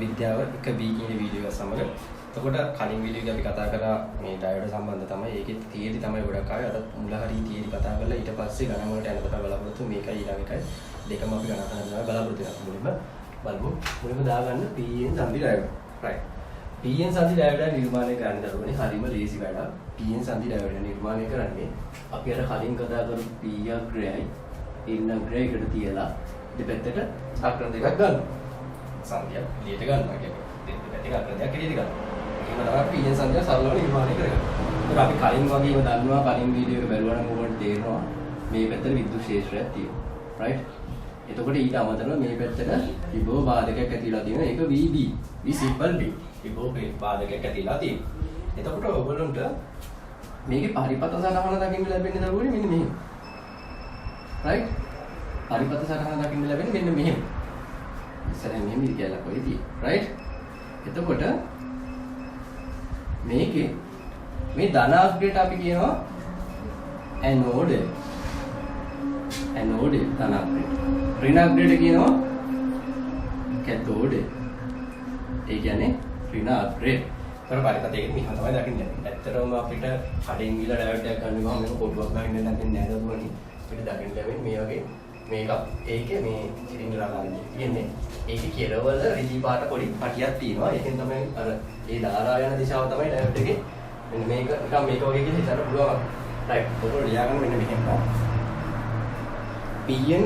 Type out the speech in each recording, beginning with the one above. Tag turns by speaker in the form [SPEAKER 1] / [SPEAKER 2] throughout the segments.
[SPEAKER 1] විද්‍යාව 1B කියන video එක සමග. එතකොට කලින් වීඩියෝ එකේ අපි කතා කරා මේ ඩයෝඩ් සම්බන්ධ තමයි. ඒකේ තියරි තමයි ගොඩක් ආවේ. අද මුල හරිය තියරි කතා කරලා ඊට පස්සේ ගණන් වලට යනකොට බලාපොරොත්තු මේකයි ඊළඟ එකයි දෙකම අපි ගණන් කරනවා බලාපොරොත්තු වෙනවා. මුලින්ම බලමු. මුලින්ම දාගන්න PN සන්ධි ඩයෝඩ්. right. PN සන්ධි ඩයෝඩ් නිර්මාණය කරන්න දරුවනේ හරිම ලේසි වැඩක්. PN සන්ධි ඩයෝඩ් නිර්මාණය කරන්නේ අපි අර කලින් කතා කරපු P අග්‍රයයි N අග්‍රයකට තියලා දෙපැත්තට අක්‍ර දෙකක් ගන්නවා. සංඛ්‍යා එළියට ගන්නවා කියන්නේ දෙපැත්තක අක්‍ර දෙකක් එළියට ගන්නවා. එහෙම තමයි PN සංඛ්‍යා සරලව නිර්මාණය කරගන්නේ. ඒක අපි කලින් වගේම දන්නවා කලින් වීඩියෝ එක බැලුවා නම් ඔයගොල්ලෝ තේරෙනවා මේ පැත්තට විද්‍යුත් ක්ෂේත්‍රයක් තියෙනවා. right? එතකොට ඊට අමතරව මේ පැත්තට විභව බාධකයක් ඇතිලා තියෙනවා. ඒක VB. V simple B. විභව බාධකයක් ඇතිලා තියෙනවා. එතකොට ඔයගොල්ලන්ට මේකේ පරිපත සටහන දකින්න ලැබෙන්නේ දරුවනේ මෙන්න මෙහෙම. right? පරිපත සටහන දකින්න ලැබෙන්නේ මෙන්න මෙහෙම. ඉස්සරහින් මෙහෙම ඉරි කියලා කොයි තියෙන්නේ. right? එතකොට මේකේ මේ ධන අග්‍රයට අපි කියනවා ඇනෝඩ්. ඇනෝඩ් ධන අග්‍රයට. ඍණ අග්‍රයට කියනවා කැතෝඩ්. ඒ කියන්නේ ඍණ අග්‍රය. තර පරිපතයකින් මෙහෙම තමයි දකින්නේ. ඇත්තටම අපිට කඩෙන් ගිහලා ඩයෝඩ් එකක් ගන්න ගමන් මේක පොඩ්ඩක් ගහින්න නැත්නම් නෑ දරුවනේ. අපිට දකින්න ලැබෙන්නේ මේ වගේ මේක ඒකේ මේ සිලින්ඩර් ආකාරයේ තියෙන්නේ. ඒකේ කෙරවල රිදී පාට පොඩි පටියක් තියෙනවා. ඒකෙන් තමයි අර ඒ දාලා යන දිශාව තමයි ඩයෝඩ් එකේ මෙන්න මේක නිකන් මේක වගේ කියලා හිතන්න පුළුවන්. රයිට්. පොතේ ලියා ගන්න මෙන්න මෙහෙම. PN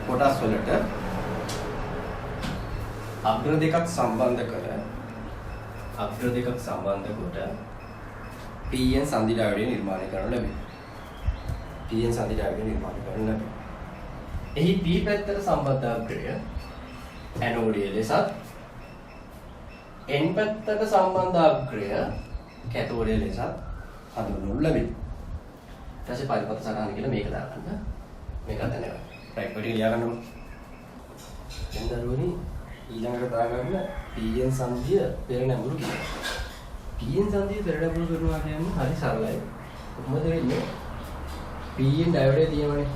[SPEAKER 1] කොටස් වලට අග්‍ර දෙකක් සම්බන්ධ කොට PN සන්ධි ඩයෝඩ් නිර්මාණය කරන්න ලැබේ. PN සන්ධි ඩයෝඩ් නිර්මාණය කරන්න ලැබේ. එහි P පැත්තට සම්බන්ධ අග්‍රය ඇනෝඩිය ලෙසත් N පැත්තට සම්බන්ධ අග්‍රය කැතෝඩිය ලෙසත් හඳුන්වනු ලැබේ. ඊට පස්සේ පරිපත සටහන කියලා මේක දාගන්න. මේක දැනගන්න. රයිට් ඔය ටික ලියා ගන්නකො. දැන් දරුවනි ඊළඟට දාගන්න PN සංධිය පෙර නැඹුරු කියලා. PN සංධිය පෙර නැඹුරු කරනවා කියන්නේ හරි සරලයි. කොහොමද වෙන්නේ? PN ඩයෝඩ් තියෙනවනේ.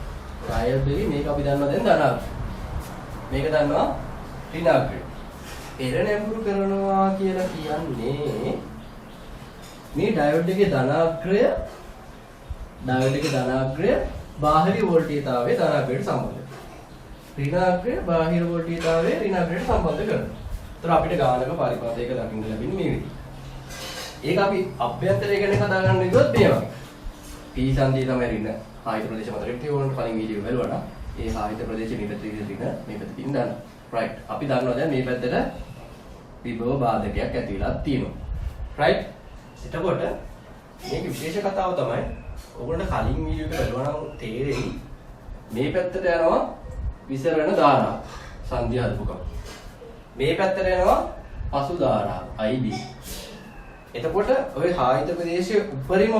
[SPEAKER 1] ඩයෝඩ් එකේ මේක අපි දන්නවා දැන් ධනාග්‍රය. මේක දන්නවා ඍණාග්‍රය. පෙර නැඹුරු කරනවා කියලා කියන්නේ මේ ඩයෝඩ් එකේ ධනාග්‍රය බාහිර වෝල්ටේජතාවයේ ධනාග්‍රයට සම්බන්ධයි. ඍණාග්‍රය බාහිර වෝල්ටේජතාවයේ ඍණාග්‍රයට සම්බන්ධ කරනවා. ඒතර අපිට ගානක පරිපතයක දකින්න ලැබෙන්නේ මේ විදිහට. ඒක අපි අභ්‍යන්තරය ගැන කතා කරන්න ගියොත් මේ වගේ. P සංධිය තමයි ඍණ ආයත ප්‍රදේශ මතකෙට තියෙන කලින් වීඩියෝ බලුවා නම් ඒ ආයත ප්‍රදේශ මේ පැත්තේ ඍණ මේ පැත්තකින් දාන්න. right. අපි දන්නවා දැන් මේ පැත්තට විභව බාධකයක් ඇතිලා තියෙනවා. right. එතකොට මේක විශේෂ කතාව තමයි ඔයගොල්ලන්ට කලින් වීඩියෝ එක බලුවා නම් තේරෙයි මේ පැත්තට යනවා විසරණ ධාරාව සංධි හදපුකම. මේ පැත්තට යනවා පසු ධාරාව IB. එතකොට ඔය ආයත ප්‍රදේශයේ උපරිම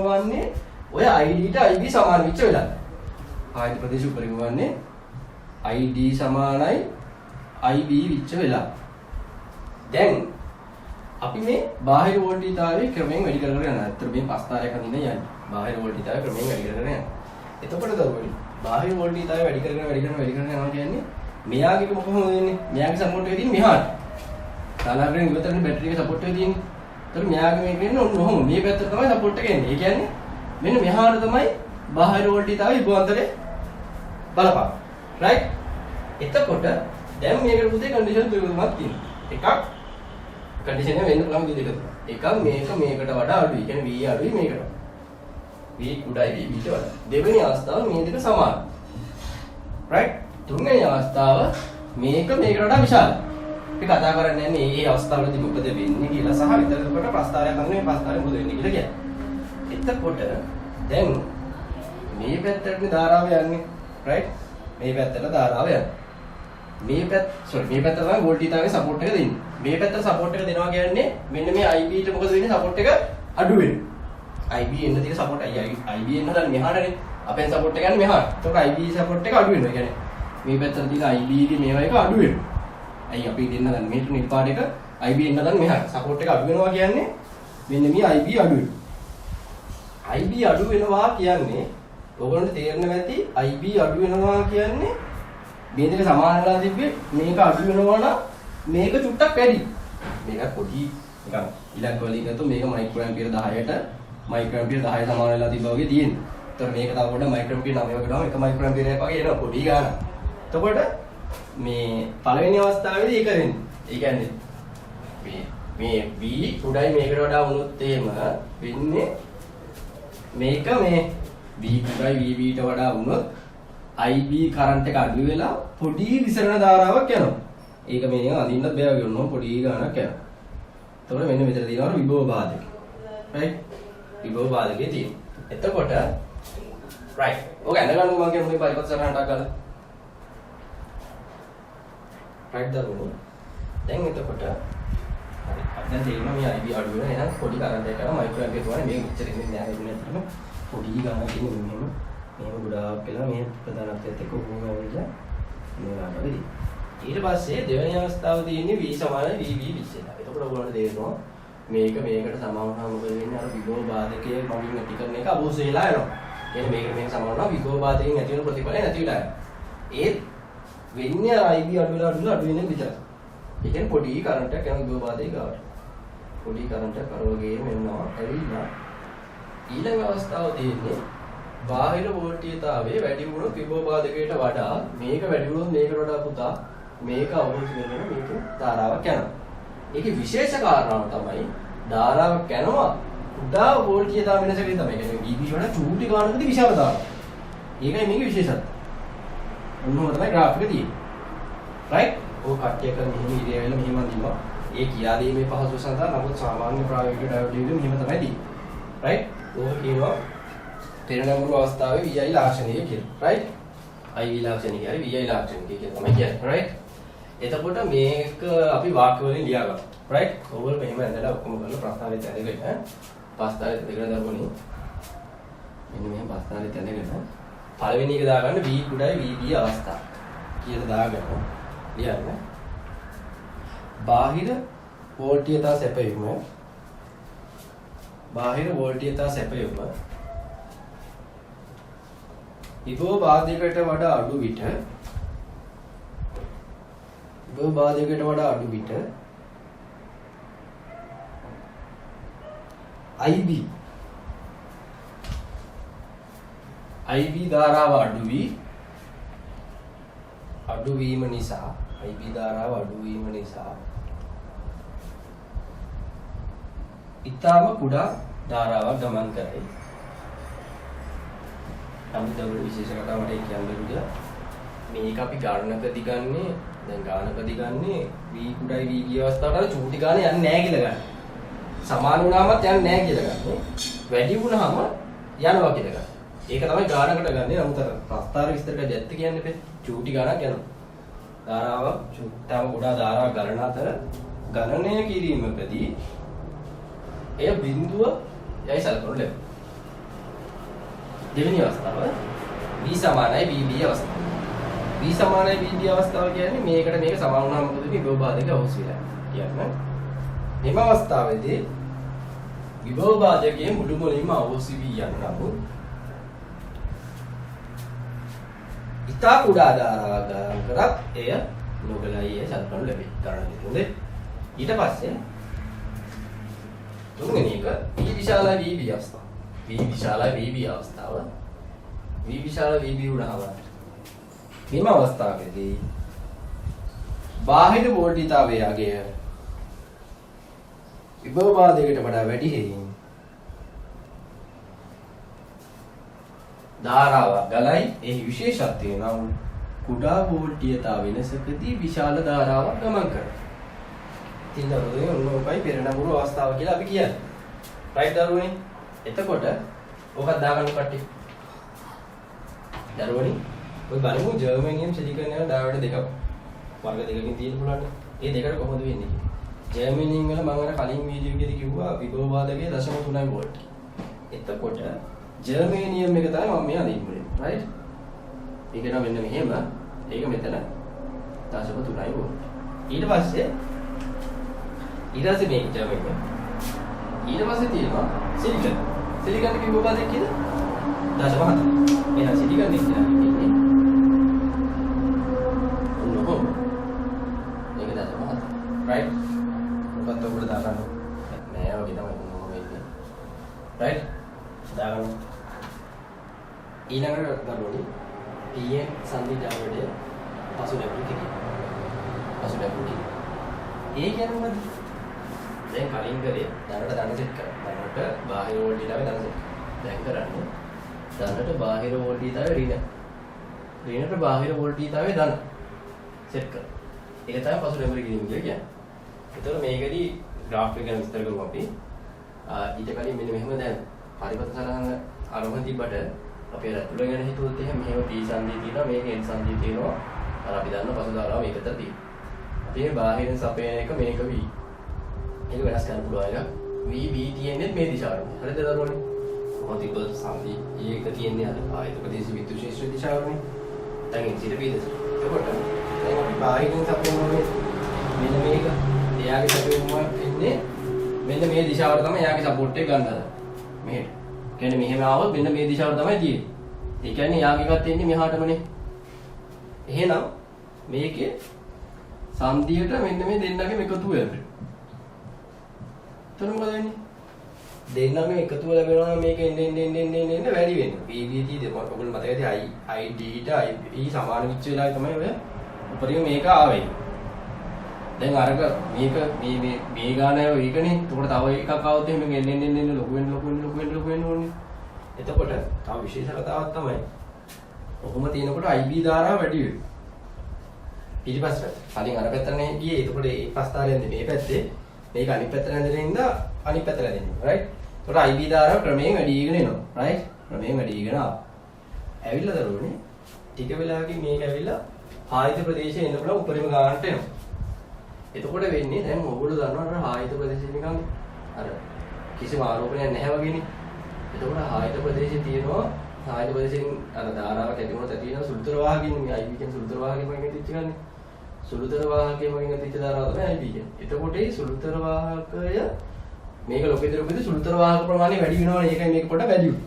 [SPEAKER 1] වන්නේ ඔය ID ට IB සමාන වෙච්ච වෙලාව. ආයත ප්‍රදේශයේ උපරිම වන්නේ ID සමානයි IB වෙච්ච වෙලාව. දැන් අපි මේ බාහිර වෝල්ටේජතාවයේ ක්‍රමයෙන් වැඩි කරගෙන යනවා. අතට මේ පස්තාරයක් අඳින්න යන්නේ. බාහිර වෝල්ටේජතාවය ක්‍රමයෙන් වැඩි කරගෙන යනවා. එතකොට දරුවනි බාහිර වෝල්ටේජතාවය වැඩි කරගෙන යනවා කියන්නේ මෙයාගේ කොහොමද වෙන්නේ? මෙයාගේ සපෝට් එකේ තියෙන මෙහාට. තාලාග්‍රෙන් ඉවතරනේ බැටරි එකේ සපෝට් එකේ තියෙන්නේ. ඒතර මෙයාගේ මේක වෙන්නේ ඔන්න ඔහොම. මේ පැත්තට තමයි සපෝට් එක එන්නේ. ඒ කියන්නේ මෙන්න මෙහාට තමයි බාහිර වෝල්ටේජතාවය ඉබුවන්තරේ බලපාන. රයිට්? එතකොට දැන් මේකට පුතේ කන්ඩිෂන් තුනක් තියෙනවා. එකක් කන්ඩිෂන් එක වෙන්න පුළුවන් විදිහ දෙකක්. එකක් මේකට වඩා අඩුයි. ඒ කියන්නේ V අඩුයි මේකට. V කුඩායි V ඊට වඩා. දෙවෙනි අවස්ථාව මේ දෙක සමානයි. right? තුන්වෙනි අවස්ථාව මේකට වඩා විශාලයි. අපි කතා කරන්නේ මේ අවස්ථාවලදී මොකද වෙන්නේ කියලා සහ විතරකට ප්‍රස්තාරයක් අඳින මේ ප්‍රස්තාරය මොකද වෙන්නේ කියලා කියන්නේ. එතකොට දැන් මේ පැත්තට ධාරාව යන්නේ. right? මේ පැත්තට ධාරාව යන්නේ. මේ පැත්තට තමයි වෝල්ටේජතාවයේ සපෝට් එක දෙන්නේ. මේ පැත්තට සපෝට් එක දෙනවා කියන්නේ මෙන්න මේ IB ට මොකද වෙන්නේ සපෝට් එක අඩු වෙනවා. IB එන්න තියෙන සපෝට් IB එන්න හදන්නේ මෙහාටනේ. අපෙන් සපෝට් එක යන්නේ මෙහාට. ඒකට IB සපෝට් එක අඩු වෙනවා. ඒ කියන්නේ මේ පැත්තට තියෙන IB ගේ මේවා එක අඩු වෙනවා. අයි අපි දෙන්න ගන්න මේට නිල් පාට එක IB එන්න ගන්න මෙහාට. සපෝට් එක අඩු වෙනවා කියන්නේ මෙන්න මේ IB අඩු වෙනවා. IB අඩු වෙනවා කියන්නේ ඔයගොල්ලන්ට තේරෙනවා ඇති IB අඩු වෙනවා කියන්නේ මේ දෙක සමාන වෙලා තිබ්බේ මේක අඩු වෙනවා නම් මේක චුට්ටක් වැඩි. මේක පොඩි නිකන් ඉලක්ක වලින් ගත්තොත් මේක මයික්‍රෝ ඇම්පියර් 10ට මයික්‍රෝ ඇම්පියර් 10 සමාන වෙලා තිබ්බා වගේ තියෙන්නේ. ඒතර මේක තව පොඩ්ඩක් මයික්‍රෝ ඇම්පියර් 9 වගේ ගාම 1 මයික්‍රෝ ඇම්පියර් එකක් වගේ එනවා පොඩි ගානක්. එතකොට මේ පළවෙනි අවස්ථාවේදී ඒක වෙන්නේ. ඒ කියන්නේ මේ V උඩයි මේකට වඩා වුණොත් එහෙම වෙන්නේ මේක මේ V උඩයි VB ට වඩා වුණොත් IB කරන්ට් එක අඩු වෙලා පොඩි විසරණ ධාරාවක් යනවා. ඒක මේ අඳින්නත් බෑ වගේ වුණොත් පොඩි ගානක් යනවා. එතකොට මෙන්න මෙතන තියෙනවා විභව බාධක. right? විභව බාධකේ තියෙනවා. එතකොට right. ඔක ඇඳගන්න මම කියන්නේ මොකද පරිපත් සරහනක් ගාලා. right දරුවෝ. දැන් එතකොට හරි. දැන් තේරෙනවා මේ IB අඩු වෙනවා. එහෙනම් පොඩි කරන්ට් එකක් කරා මයික්‍රෝ ඇම්පියර් තුනේ මේක ඉච්චර ඉන්නේ නැහැ නේද? පොඩි ගානක් ඉන්නේ මෙහෙම. මේක ගොඩාක් වෙලා මේ ප්‍රධානත්වයට එක්ක උගුම වෙලා මේවාට වෙයි. ඊට පස්සේ දෙවෙනි අවස්ථාවේ තියෙන්නේ V සමානයි VB විශ්ලේෂණය. එතකොට ඔයගොල්ලන්ට තේරෙනවා මේක මේකට සමාන වුණා මොකද වෙන්නේ අර විභව බාධකයේ මගින් නැති කරන එක අබෝස් වෙලා යනවා. කියන්නේ මේකට මේක සමාන වුණා විභව බාධකයෙන් ඇති වෙන ප්‍රතිඵලය නැති වෙලා යනවා. ඒත් වෙන්නේ අර IB අඩු වෙලා අඩු වෙන විතරයි. ඒ කියන්නේ පොඩි කරන්ට් එකක් යන විභව බාධකයේ ගාවට. පොඩි කරන්ට් එකක් කරවගේ මෙන්නවා ඇවිල්ලා ඊළඟ අවස්ථාව තියෙන්නේ බාහිර වෝල්ටීයතාවයේ වැඩි වුණොත් විභව බාධකයට වඩා මේක වැඩි වුණොත් මේකට වඩා පුතා මේක අවුල් වෙනවා මේක ධාරාවක් යනවා. ඒකේ විශේෂ කාරණාව තමයි ධාරාවක් යනවා උඩා වෝල්ටීයතාව වෙනසකින් තමයි. කියන්නේ VB වල චූටි ගානකදී විශාල ධාරාවක්. ඒකයි මේකේ විශේෂත්වය. ඔන්නෝම තමයි graph එකේ තියෙන්නේ. right? ඔය කට්ටියක මෙහෙම ඉරිය වෙලා මෙහෙම අඳිනවා. ඒ කියා දීමේ පහසු සඳහා නමුත් සාමාන්‍ය ප්‍රායෝගික ඩයෝඩ් වලින් මෙහෙම තමයි තියෙන්නේ. right? ඕක කියනවා පෙරණගුරු අවස්ථාවේ VI ලාක්ෂණිකය කියලා. right? IV ලාක්ෂණිකය හරි VI ලාක්ෂණිකය කියලා තමයි කියන්නේ. right? එතකොට මේක අපි වාක්‍ය වලින් ලියාගමු. right? ඕගොල්ලෝ මෙහෙම ඇඳලා ඔක්කොම කරලා ප්‍රස්තාවයට ඇදගෙන ප්‍රස්තාවයට ඇදගෙන දාගන්නේ. මෙන්න මෙහෙම ප්‍රස්තාවයට ඇදගෙන පළවෙනි එක දාගන්න V කුඩයි VB අවස්ථාව. කියලා දාගන්න. ලියන්න. බාහිර වෝල්ටීයතා සැපයීම බාහිර වෝල්ටීයතා සැපයීම විභව බාධකයට වඩා අඩු විට IB ධාරාව අඩුවීම නිසා ඊටම කුඩා ධාරාවක් ගමන් කරයි. සම්බුද්ධ විශේෂ කතාවට කියන්නේ කියලා මේක අපි ගානකදී ගන්නේ දැන් ගානකදී ගන්නේ V කුඩයි VB අවස්ථාවට චූටි ගාන යන්නේ නැහැ කියලා ගන්න. සමාන වුණාමත් යන්නේ නැහැ කියලා ගන්න. වැඩි වුණාම යනවා කියලා ගන්න. ඒක තමයි ගානකට ගන්නේ. නමුත් අර ප්‍රස්තාර විස්තරයට දැත්ත කියන්නේ බෑ. චූටි ගානක් යනවා. ධාරාවක් චුට්ටම කුඩා ධාරාවක් ගණන අතර ගණනය කිරීමකදී එය බිඳුව යයි සලකනු ලැබේ. දෙවෙනි අවස්ථාව V සමානයි VB අවස්ථාව. V සමානයි VB අවස්ථාව කියන්නේ මේකට මේක සමාන වුණාම මොකද වෙන්නේ? විභව බාධක අවශ්‍ය වෙලා. කියන්නේ මේ අවස්ථාවේදී විභව බාධකයේ මුළු මුලින්ම අවශ්‍ය වී යනවා. ඉතා කුඩා ධාරාවක් ගණන් කරත් එය නොගලයි සලකනු ලැබේ. ගණන දෙන්නේ. ඊට පස්සේ තුන්වෙනි එක V විශාලයි VB අවස්ථාව. V විශාලයි VB අවස්ථාව. V විශාල VB උඩහම මේ අවස්ථාවේදී බාහිර වෝල්ටීයතාවයේ අගය විභව බාධකයට වඩා වැඩි හේයින් ධාරාවක් ගලයි. ඒ විශේෂත්වය නම් කුඩා වෝල්ටීයතා වෙනසකදී විශාල ධාරාවක් ගමන් කරනවා. ඉතින් දරුවනේ ඔන්නෝකයි පෙරණගුරු අවස්ථාව කියලා අපි කියන්නේ. රයිට් දරුවනේ. එතකොට ඕකත් දාගන්න කට්ටිය. දරුවනේ ඔය බලමු ජර්මනියම් සිලිකන් යන ඩයෝඩ් දෙකක් වර්ග දෙකකින් තියෙන්න පුළුවන්. ඒ දෙකට කොහොමද වෙන්නේ කියලා. ජර්මනියම් වල මම අර කලින් වීඩියෝ එකේදී කිව්වා විභව බාධකයේ 0.3 වෝල්ට්. එතකොට ජර්මනියම් එක තමයි මම මේ අදින්නේ. රයිට්? ඒක නම් මෙන්න මෙහෙම. ඒක මෙතන 0.3 වෝල්ට්. ඊට පස්සේ මේක ජර්මනියම්. ඊට පස්සේ තියෙනවා සිලිකන්. සිලිකන් කිව්ව බාධක කීයද? 0.7. එහෙනම් සිලිකන් කියන්නේ ඊළඟට ගන්නෝනි Pn සංදි ද්‍රව්‍යය පසු ලැබුණු කිරි. පසු ලැබුණු කිරි. ඒ කියන්නේ මොකද? දැන් කලින් කරේ දැනට දැන සෙට් කරා. දැනට බාහිර වෝල්ටේජ් දැන සෙට් කරා. දැන් කරන්නේ දැනට බාහිර වෝල්ටේජ් ඍණ. ඍණට බාහිර වෝල්ටේජ් ධන සෙට් කරා. ඒක තමයි පසු ලැබුණු කිරීම කියන්නේ. ඒතකොට මේකදී graph එක ගැන විස්තර කරමු අපි. ඊට කලින් මෙන්න මෙහෙම දැන් පරිපත සලහන අරමුණ තිබ්බට අපි අර තුල ගැන හිතුවොත් එහෙනම් මෙහෙම P සංදිය තියෙනවා මේක N සංදිය තියෙනවා. අර අපි දන්න පසු ධාරාව මේක විතර තියෙනවා. අපි මේ බාහිරින් සපයන එක මේක V. ඒක වෙනස් කරන්න පුළුවන් එක. V තියෙන්නේ මේ දිශාවට. හරිද දරුවනේ? කොහොමද තිබ්බ සංදිය ඒක තියෙන්නේ අර ආයත ප්‍රදේශ විද්‍යුත් ශේෂ්ත්‍ර දිශාවනේ. දැන් ඉතින් P දිශ. එතකොට දැන් අපි බාහිරින් සපයනෝනේ මෙන්න මේක එයාගේ සපයුම ඉන්නේ මෙන්න මේ දිශාවට තමයි එයාගේ සපෝට් එක ගන්න හදන්නේ. මෙහෙට. කියන්නේ මෙහෙම ආවොත් මෙන්න මේ දිශාවට තමයි තියෙන්නේ. ඒ කියන්නේ යාගිකත් එන්නේ මෙහාටමනේ. එහෙනම් මේකේ සංදියට මෙන්න මේ දෙන්නගේම එකතුව ලැබෙනවා. එතන මොකද වෙන්නේ? දෙන්නගේම එකතුව ලැබෙනවා මේක එන්න වැඩි වෙනවා. PVT දෙකක් ඔයගොල්ලෝ මතක ඇති ID ට I සමාන වෙච්ච වෙලාවේ තමයි ඔය උපරිම මේක ආවේ. දැන් අරක මේක මේ ගානය ඒකනේ. එතකොට තව එකක් ආවොත් එහෙනම් එන්න ලොකු වෙන්න ඕනේ. එතකොට තව විශේෂ කතාවක් තමයි. ඔහොම තියෙනකොට IB ධාරාව වැඩි වෙනවා. ඊටපස්සේ කලින් අර පැත්තනේ ගියේ. එතකොට ඒ පස්තාරයෙන් මේ පැත්තේ මේක අනිත් පැත්තට හැදෙන ඉඳලා අනිත් පැත්තට හැදෙනවා. රයිට්. එතකොට IB ධාරාව ක්‍රමයෙන් වැඩිගෙන එනවා. රයිට්. ක්‍රමයෙන් වැඩිගෙන ආවා. ඇවිල්ලා දරුවනේ ටික වෙලාවකින් මේක ඇවිල්ලා ආයත ප්‍රදේශයේ එන්න පුළුවන් උපරිම ගානට එනවා. එතකොට වෙන්නේ දැන් ඔයගොල්ලෝ දන්නවා අර ආයත ප්‍රදේශය නිකන් අර කිසිම ආරෝපණයක් නැහැ වගේනේ. එතකොට ආයත ප්‍රදේශයේ තියෙනවා ආයත ප්‍රදේශයෙන් අර ධාරාවක් ඇති වුණොත් ඇති වෙන සුළුතර වාහකින් මේ IB කියන සුළුතර වාහකයෙන් මගෙන් ඇතිච්ච ගන්නේ. සුළුතර වාහකයෙන් මගෙන් ඇතිච්ච ධාරාව තමයි IB කියන්නේ. එතකොට මේ සුළුතර වාහකය මේක ලොකේද සුළුතර වාහක ප්‍රමාණය වැඩි වෙනවනේ. ඒකයි මේක පොඩ්ඩක් වැඩි වුනේ.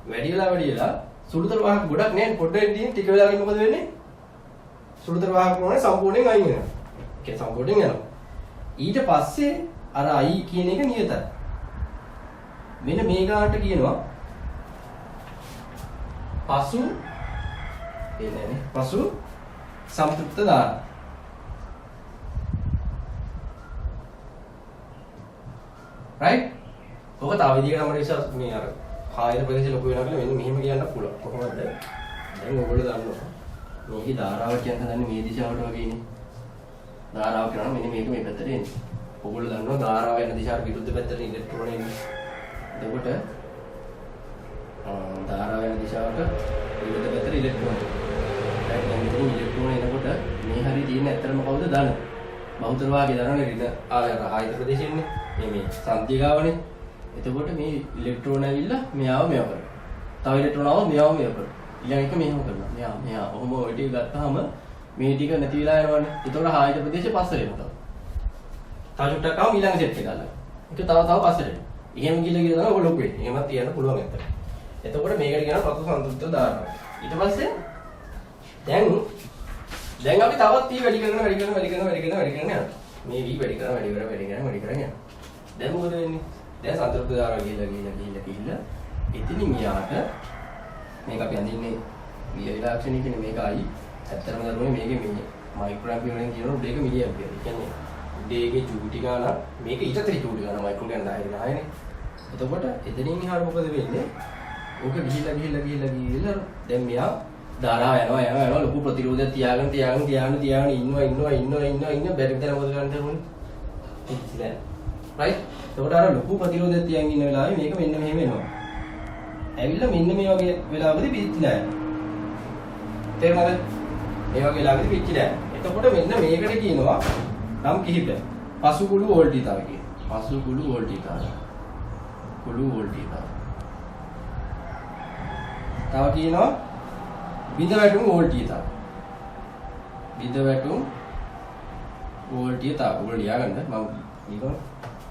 [SPEAKER 1] වැඩි වෙලා සුළුතර වාහක ගොඩක් නෑ පොඩ්ඩක් තියෙන ටික වෙලාවකින් මොකද වෙන්නේ? සුළුතර වාහක ප්‍රමාණය සම්පූර්ණයෙන් අයින් වෙනවා. ඒක සම්පූර්ණයෙන් යනවා. ඊට පස්සේ අර I කියන එක නියතයි. මෙන්න මේ ගානට කියනවා පසු එන්නේ පසු සම්ප්‍රයුක්ත ධාරා. right? ඔක තව විදිහකට මම විශ්වාස මේ අර ආයත ප්‍රදේශ ලොකු වෙනවා කියලා මෙන්න මෙහෙම කියන්න පුළුවන්. කොහොමද? දැන් ඔයගොල්ලෝ දන්නවා. මේකේ ධාරාව කියන දන්නේ මේ දිශාවට වගේනේ. ධාරාව කරනවා මෙන්න මේක මේ පැත්තට එන්නේ. ඔයගොල්ලෝ දන්නවා ධාරාව යන දිශාවට විරුද්ධ පැත්තට ඉලෙක්ට්‍රෝන එන්නේ. එතකොට ධාරාව යන දිශාවට විරුද්ධ පැත්තට ඉලෙක්ට්‍රෝන. දැන් මෙතන ඉලෙක්ට්‍රෝන එනකොට මේ හරිය තියෙන ඇත්තටම කවුද ධන? බහුතර වාගේ ධනනේ ඍණ ආයත ප්‍රදේශෙන්නේ. මේ සංධිගාවනේ. එතකොට මේ ඉලෙක්ට්‍රෝන ඇවිල්ලා මෙයාව මෙයා කරනවා. තව ඉලෙක්ට්‍රෝන ආවොත් මෙයාව මෙයා කරනවා. ඊළඟ එක මෙහෙම කරනවා. මෙයා ඔහොම ඔය ටික ගත්තාම මේ ටික නැති වෙලා යනවනේ. එතකොට ආයත ප්‍රදේශය පස්සට එනවා. තව චුට්ටක් ආවම ඊළඟ සෙට් එක ගන්නවා. ඒක තව පස්සට එනවා. එහෙම ගිහලා තමයි ඔය ලොකු වෙන්නේ. එහෙමත් තියන්න පුළුවන් ඇත්තට. එතකොට මේකට කියනවා පසු සම්ප්‍රයුක්ත ධාරාව. ඊට පස්සේ දැන් අපි තවත් T වැඩි කරන යනවා. මේ V වැඩි කරන යනවා. දැන් මොකද වෙන්නේ? දැන් සම්ප්‍රයුක්ත ධාරාව ගිහිල්ලා එතනින් යාට මේක අපි අඳින්නේ V ලාක්ෂණික කියන්නේ මේකයි. ඇත්තටම දරුවනේ මේකේ මේ මයික්‍රෝ ඇම්පියර් වලින් කියනවා උඩේක මිලි ඇම්පියර්. කියන්නේ උඩේගේ චූටි ගාන මේක ඊටතේ චූටි ගාන මයික්‍රෝ කියන්නේ 10නේ. එතකොට එතනින් එහාට මොකද වෙන්නේ? ඕක ගිහිල්ලා දැන් මෙයා ධාරාව යනවා ලොකු ප්‍රතිරෝධයක් තියාගෙන ඉන්නවා බැරි විතර මොකද ගන්න තරුනේ? ඉතින් right? එතකොට අර ලොකු ප්‍රතිරෝධයක් තියන් ඉන්න වෙලාවේ මේක මෙන්න මෙහෙම එනවා. ඇවිල්ලා මෙන්න මේ වගේ වෙලාවකදී පිච්චිලා යනවා. තේරුණාද? මේ වගේ වෙලාවකදී පිච්චිලා යනවා. එතකොට මෙන්න මේකට කියනවා නම් කිහිපයක්. පසුකුළු වෝල්ටීතාවය කියනවා. පසුකුළු වෝල්ටීතාවය. තව කියනවා විදවැටුම් වෝල්ටීතාවය. ඔයගොල්ලෝ ලියාගන්න මම නිකන්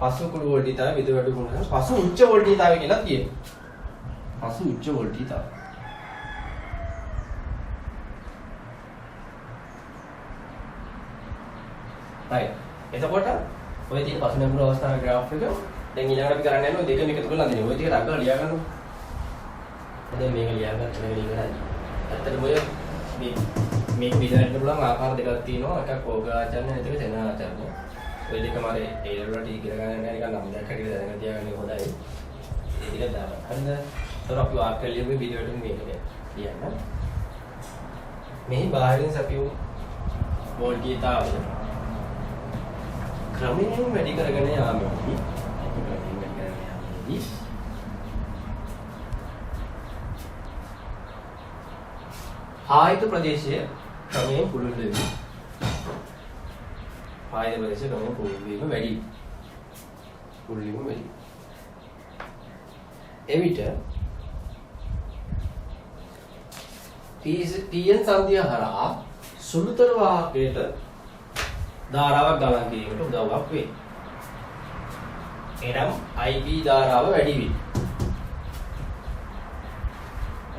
[SPEAKER 1] පසුකුළු වෝල්ටීතාවය විදවැටුම් වෝල්ටීතාවය පසු උච්ච වෝල්ටීතාවය කියලා කියනවා. පසු උච්ච වෝල්ටීතාවය. right. එතකොට ඔය තියෙන පසු නැඹුරු අවස්ථාවේ graph එක දැන් ඊළඟට අපි කරන්න යන්නේ ඔය දෙකම එකතු කරලා අඳිනවා. ඔය ටික අග්ගා ලියා ගන්නවා. දැන් මේක ලියාගත්ත මේක ඉවරයි. ඇත්තටම ඔය මේක විතරට පුළුවන් ආකාර දෙකක් තියෙනවා. එකක් ඕගාචරණ අනිත් එක තෙනාචරණ. ඔය දෙකම අර ඒ ලෙවල් වලට ඉගෙන ගන්න නිකන් නම් දෙයක් හැටියට දැනගෙන තියාගන්න හොඳයි. ඒ ටික දාන්න. හරිද? ඒතර අපි වාක්‍ය ලියුමේ වීඩියෝ එකකින් මේක ලියන්න. මෙහි බාහිරින් සැපියු වෝල්ටීයතාවය ක්‍රමයෙන් වැඩි කරගෙන යාමේදී ආයත ප්‍රදේශයේ ක්‍රමයෙන් පුළුල් වෙවි. ආයත ප්‍රදේශයේ ක්‍රමයෙන් පුළුල් වීම වැඩි. පුළුල් වීම වැඩි. එවිට TN සංදිය හරහා සුළුතර වාහකයට ධාරාවක් ගණන් කිරීමට උදව්වක් වේ. එනම් IB ධාරාව වැඩි වේ.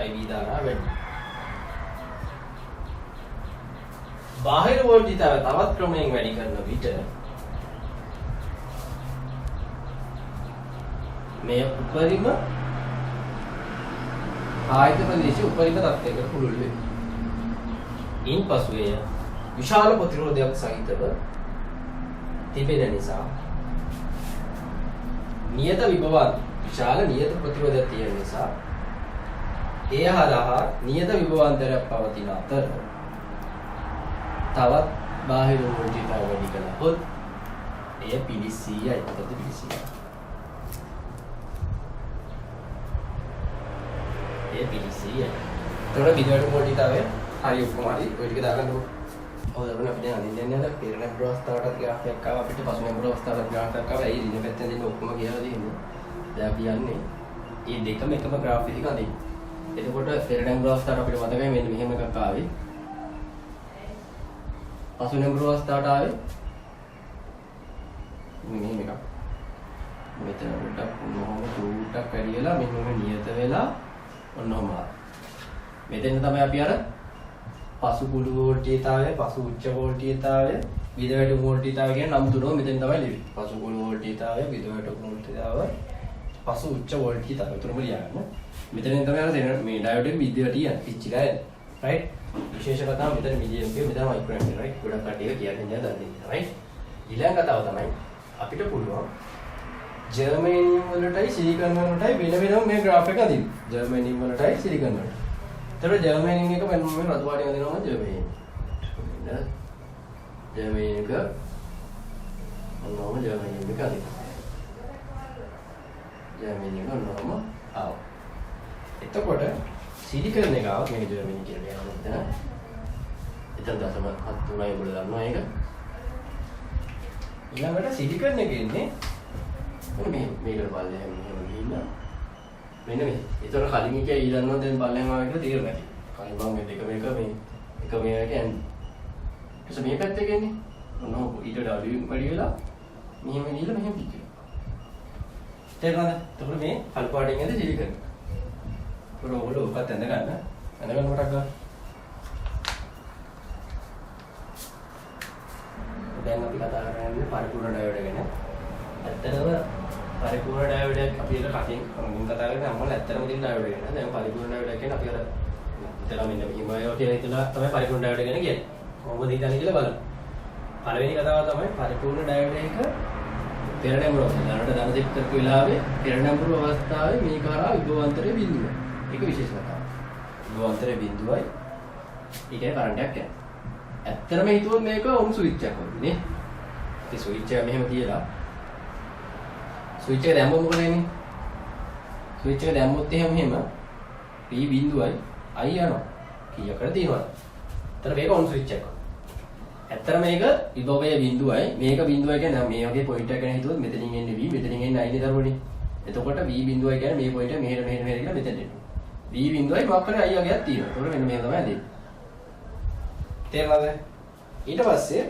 [SPEAKER 1] IB ධාරාව වැඩි. බාහිර වෝල්ටීයතාවය තවත් ක්‍රමයෙන් වැඩි කරන විට මේ උපරිම ආයත ප්‍රදේශයේ උපරිම තත්ත්වයකට පුළුල් වේ. ඉන්පසු එය විශාල ප්‍රතිරෝධයක් සහිතව තිබෙන නිසා නියත විභවන් විශාල නියත ප්‍රතිරෝධයක් තියෙන නිසා එය හරහා නියත විභවාන්තරයක් පවතින අතර තවත් බාහිර වෝල්ටීයතාව වැඩි කළහොත් එය පිළිසියයි. මොකද පිළිසියයි? එය පිළිසියයි. ඒතකොට විදියට වෝල්ටීයතාවය හරි ඔක්කොම හරි ඔය ටික දාගන්නකො. ඔව් දැන් අපි දැන් අනිත් යන්නේ අර පෙරණ ප්‍රවස්ථාවටත් ග්‍රාෆ් එකක් ආවා අපිට පසුබිම් ප්‍රවස්ථාවටත් ග්‍රාෆ් එකක් ආවා. ඒ ඉන්න පැත්තෙන් දෙන්න ඔක්කොම කියලා දෙන්නේ. දැන් අපි යන්නේ මේ දෙකම එකම ග්‍රාෆ් එකක අදින්න. එතකොට පෙරණ ප්‍රවස්ථාවට අපිට මතකයි මෙන්න මෙහෙම එකක් ආවේ. පසුබිම් ප්‍රවස්ථාවට ආවේ මෙහෙම එකක්. මෙතන පොඩ්ඩක් මොනවම චූට්ටක් වැඩි වෙලා මෙහෙම නියත වෙලා ඔන්නෝම මෙතෙන් තමයි අපි අර පසු කුළු වෝල්ටීයතාවය, පසු උච්ච වෝල්ටීයතාවය, විදවැටු වෝල්ටීයතාවය කියන නම් තුනම මෙතෙන් තමයි ලියන්නේ. පසු කුළු වෝල්ටීයතාවය, විදවැටු වෝල්ටීයතාවය, පසු උච්ච වෝල්ටීයතාවය තුනම ලියන්න. මෙතෙන් තමයි අර මේ ඩයෝඩ් එක විද්‍යාවට යන්නේ. පිච්චිලා යන්නේ. රයිට්? විශේෂ කතාව මෙතන මිලියම්පියර් මෙතන මයික්‍රෝඇම්පියර් රයිට්? ගොඩක් කට්ටිය කියන්නේ නැහැ දන්නේ. රයිට්? ඊළඟ කතාව තමයි අපිට පුළුවන් ජර්මේනියම් වලටයි සිලිකන් වලටයි වෙන වෙනම මේ ග්‍රාෆ් එක අදින්න. ජර්මේනියම් වලටයි සිලිකන් වලට. ඒතර ජර්මේනියම් එක මම රතු පාටින් අදිනවා ජර්මේනියම්. නේද? ජර්මේනියම් එක ඔන්නෝම ජර්මේනියම් එක අදින්න. ජර්මේනියම් ඔන්නෝම ආව. එතකොට සිලිකන් එක ආව මේක ජර්මේනියම් කියලා යනවා මෙතන. එතන දශම 7.3 උඹලා දන්නවා ඒක. ඊළඟට සිලිකන් එකේ ඉන්නේ මේකට බලන්න හැම ගිහිල්ලා මෙන්න මේ. ඒතර කලින් කිය ඊළඟව දැන් බලන්න ආවා කියලා තේරුම් ගන්න. කලින් මම මේ දෙක මේක මේ එක මේක යන්නේ. ඊට මේ පැත්තේ ගන්නේ. ඔන්න ඊට W වැඩි වෙලා මෙහෙම ගිහිල්ලා මෙහෙම පිටිලා. තේරුණාද? එතකොට මේ කළු පාටින් ඇද සිලිකන්. ඔල ඔකත් ඇඳ ගන්න. ඇඳගන්න කොටක් ගන්න. දැන් අපි කතා කරන්නේ පරිපූර්ණ ඩයෝඩ් ගැන. ඇත්තටම පරිපූර්ණ ඩයෝඩ් එක අපි ඒක කටින් කතා කරන්නේ අම්මල ඇත්තටම තියෙන ඩයෝඩ් එක නේ. දැන් පරිපූර්ණ ඩයෝඩ් කියන්නේ අපි අර ඉතලා මෙන්න මේවා කියලා හිතලා තමයි පරිපූර්ණ ඩයෝඩ් ගැන කියන්නේ. කොහොමද හිතන්නේ කියලා බලමු. පළවෙනි කතාව තමයි පරිපූර්ණ ඩයෝඩ් එක පෙර නැඹුරු අවස්ථාව. දැනට ධන දෙක කරපු වෙලාවේ පෙර නැඹුරු අවස්ථාවේ මේ කරා විභවාන්තරයේ බිඳුව. ඒක විශේෂ කතාවක්. විභවාන්තරයේ බිඳුවයි ඒකේ කරන්ට් එකක් යනවා. ඇත්තටම හිතුවොත් මේක ඔම් ස්විච් එකක් වගේ නේ. ඒ ස්විච් එක මෙහෙම තියලා ස්විච් එක දැම්මොත් මොකද වෙන්නේ? ස්විච් එක දැම්මොත් එහෙම P බිඳුවයි I යනවා. කීයකට තියෙනවද? ඒතර මේක ඔන් ස්විච් එකක්. ඇත්තට මේක විභවය බිඳුවයි මේක බිඳුවයි කියන්නේ මේ වගේ පොයින්ට් එකක් ගැන හිතුවොත් මෙතනින් එන්නේ V මෙතනින් එන්නේ I නේ දරුවනේ. එතකොට V බිඳුවයි කියන්නේ මේ පොයින්ට් එක මෙහෙට කියලා මෙතෙන් එනවා. V බිඳුවයි මොකක් කරේ I වගේක් තියෙනවා. ඒතකොට මෙන්න මේක තමයි දෙන්නේ. තේරුණාද? ඊට පස්සේ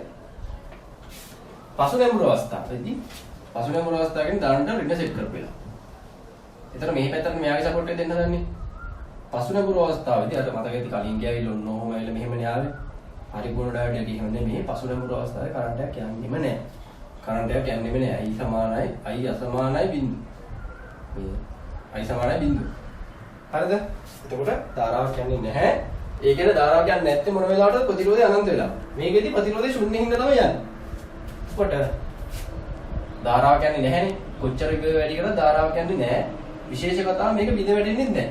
[SPEAKER 1] පසු නැඹුරු අවස්ථාවේදී පසු නැඹුරු අවස්ථාවකින් දාන්න රින සෙට් කරපෙලා. එතන මේ පැත්තට මෙයාගේ සපෝට් එක දෙන්න හදන්නේ. පසු නැඹුරු අවස්ථාවේදී අර මතක ඇති කලින් ගියාවිල ඔන්න ඔහොම ඇවිල්ලා මෙහෙමනේ ආවේ. පරිපූර්ණ ඩයෝඩ් එකේ එහෙම නෙමෙයි පසු නැඹුරු අවස්ථාවේ කරන්ට් එකක් යන්නේම නැහැ. කරන්ට් එකක් යන්නේම නැහැ. I සමානයි I අසමානයි බිඳුව. මේ I සමානයි බිඳුව. හරිද? එතකොට ධාරාවක් යන්නේ නැහැ. ඒ කියන්නේ ධාරාවක් යන්නේ නැත්නම් මොන වෙලාවටද ප්‍රතිරෝධය අනන්ත වෙලා. මේකෙදි ප්‍රතිරෝධය ශුන්‍ය හින්දා තමයි යන්නේ. එතකොට ධාරාවක් යන්නේ නැහැනේ. කොච්චර වැඩි කරලා ධාරාවක් යන්නේ නැහැ. විශේෂ කතාව මේක බිඳ වැටෙන්නේ නැහැ.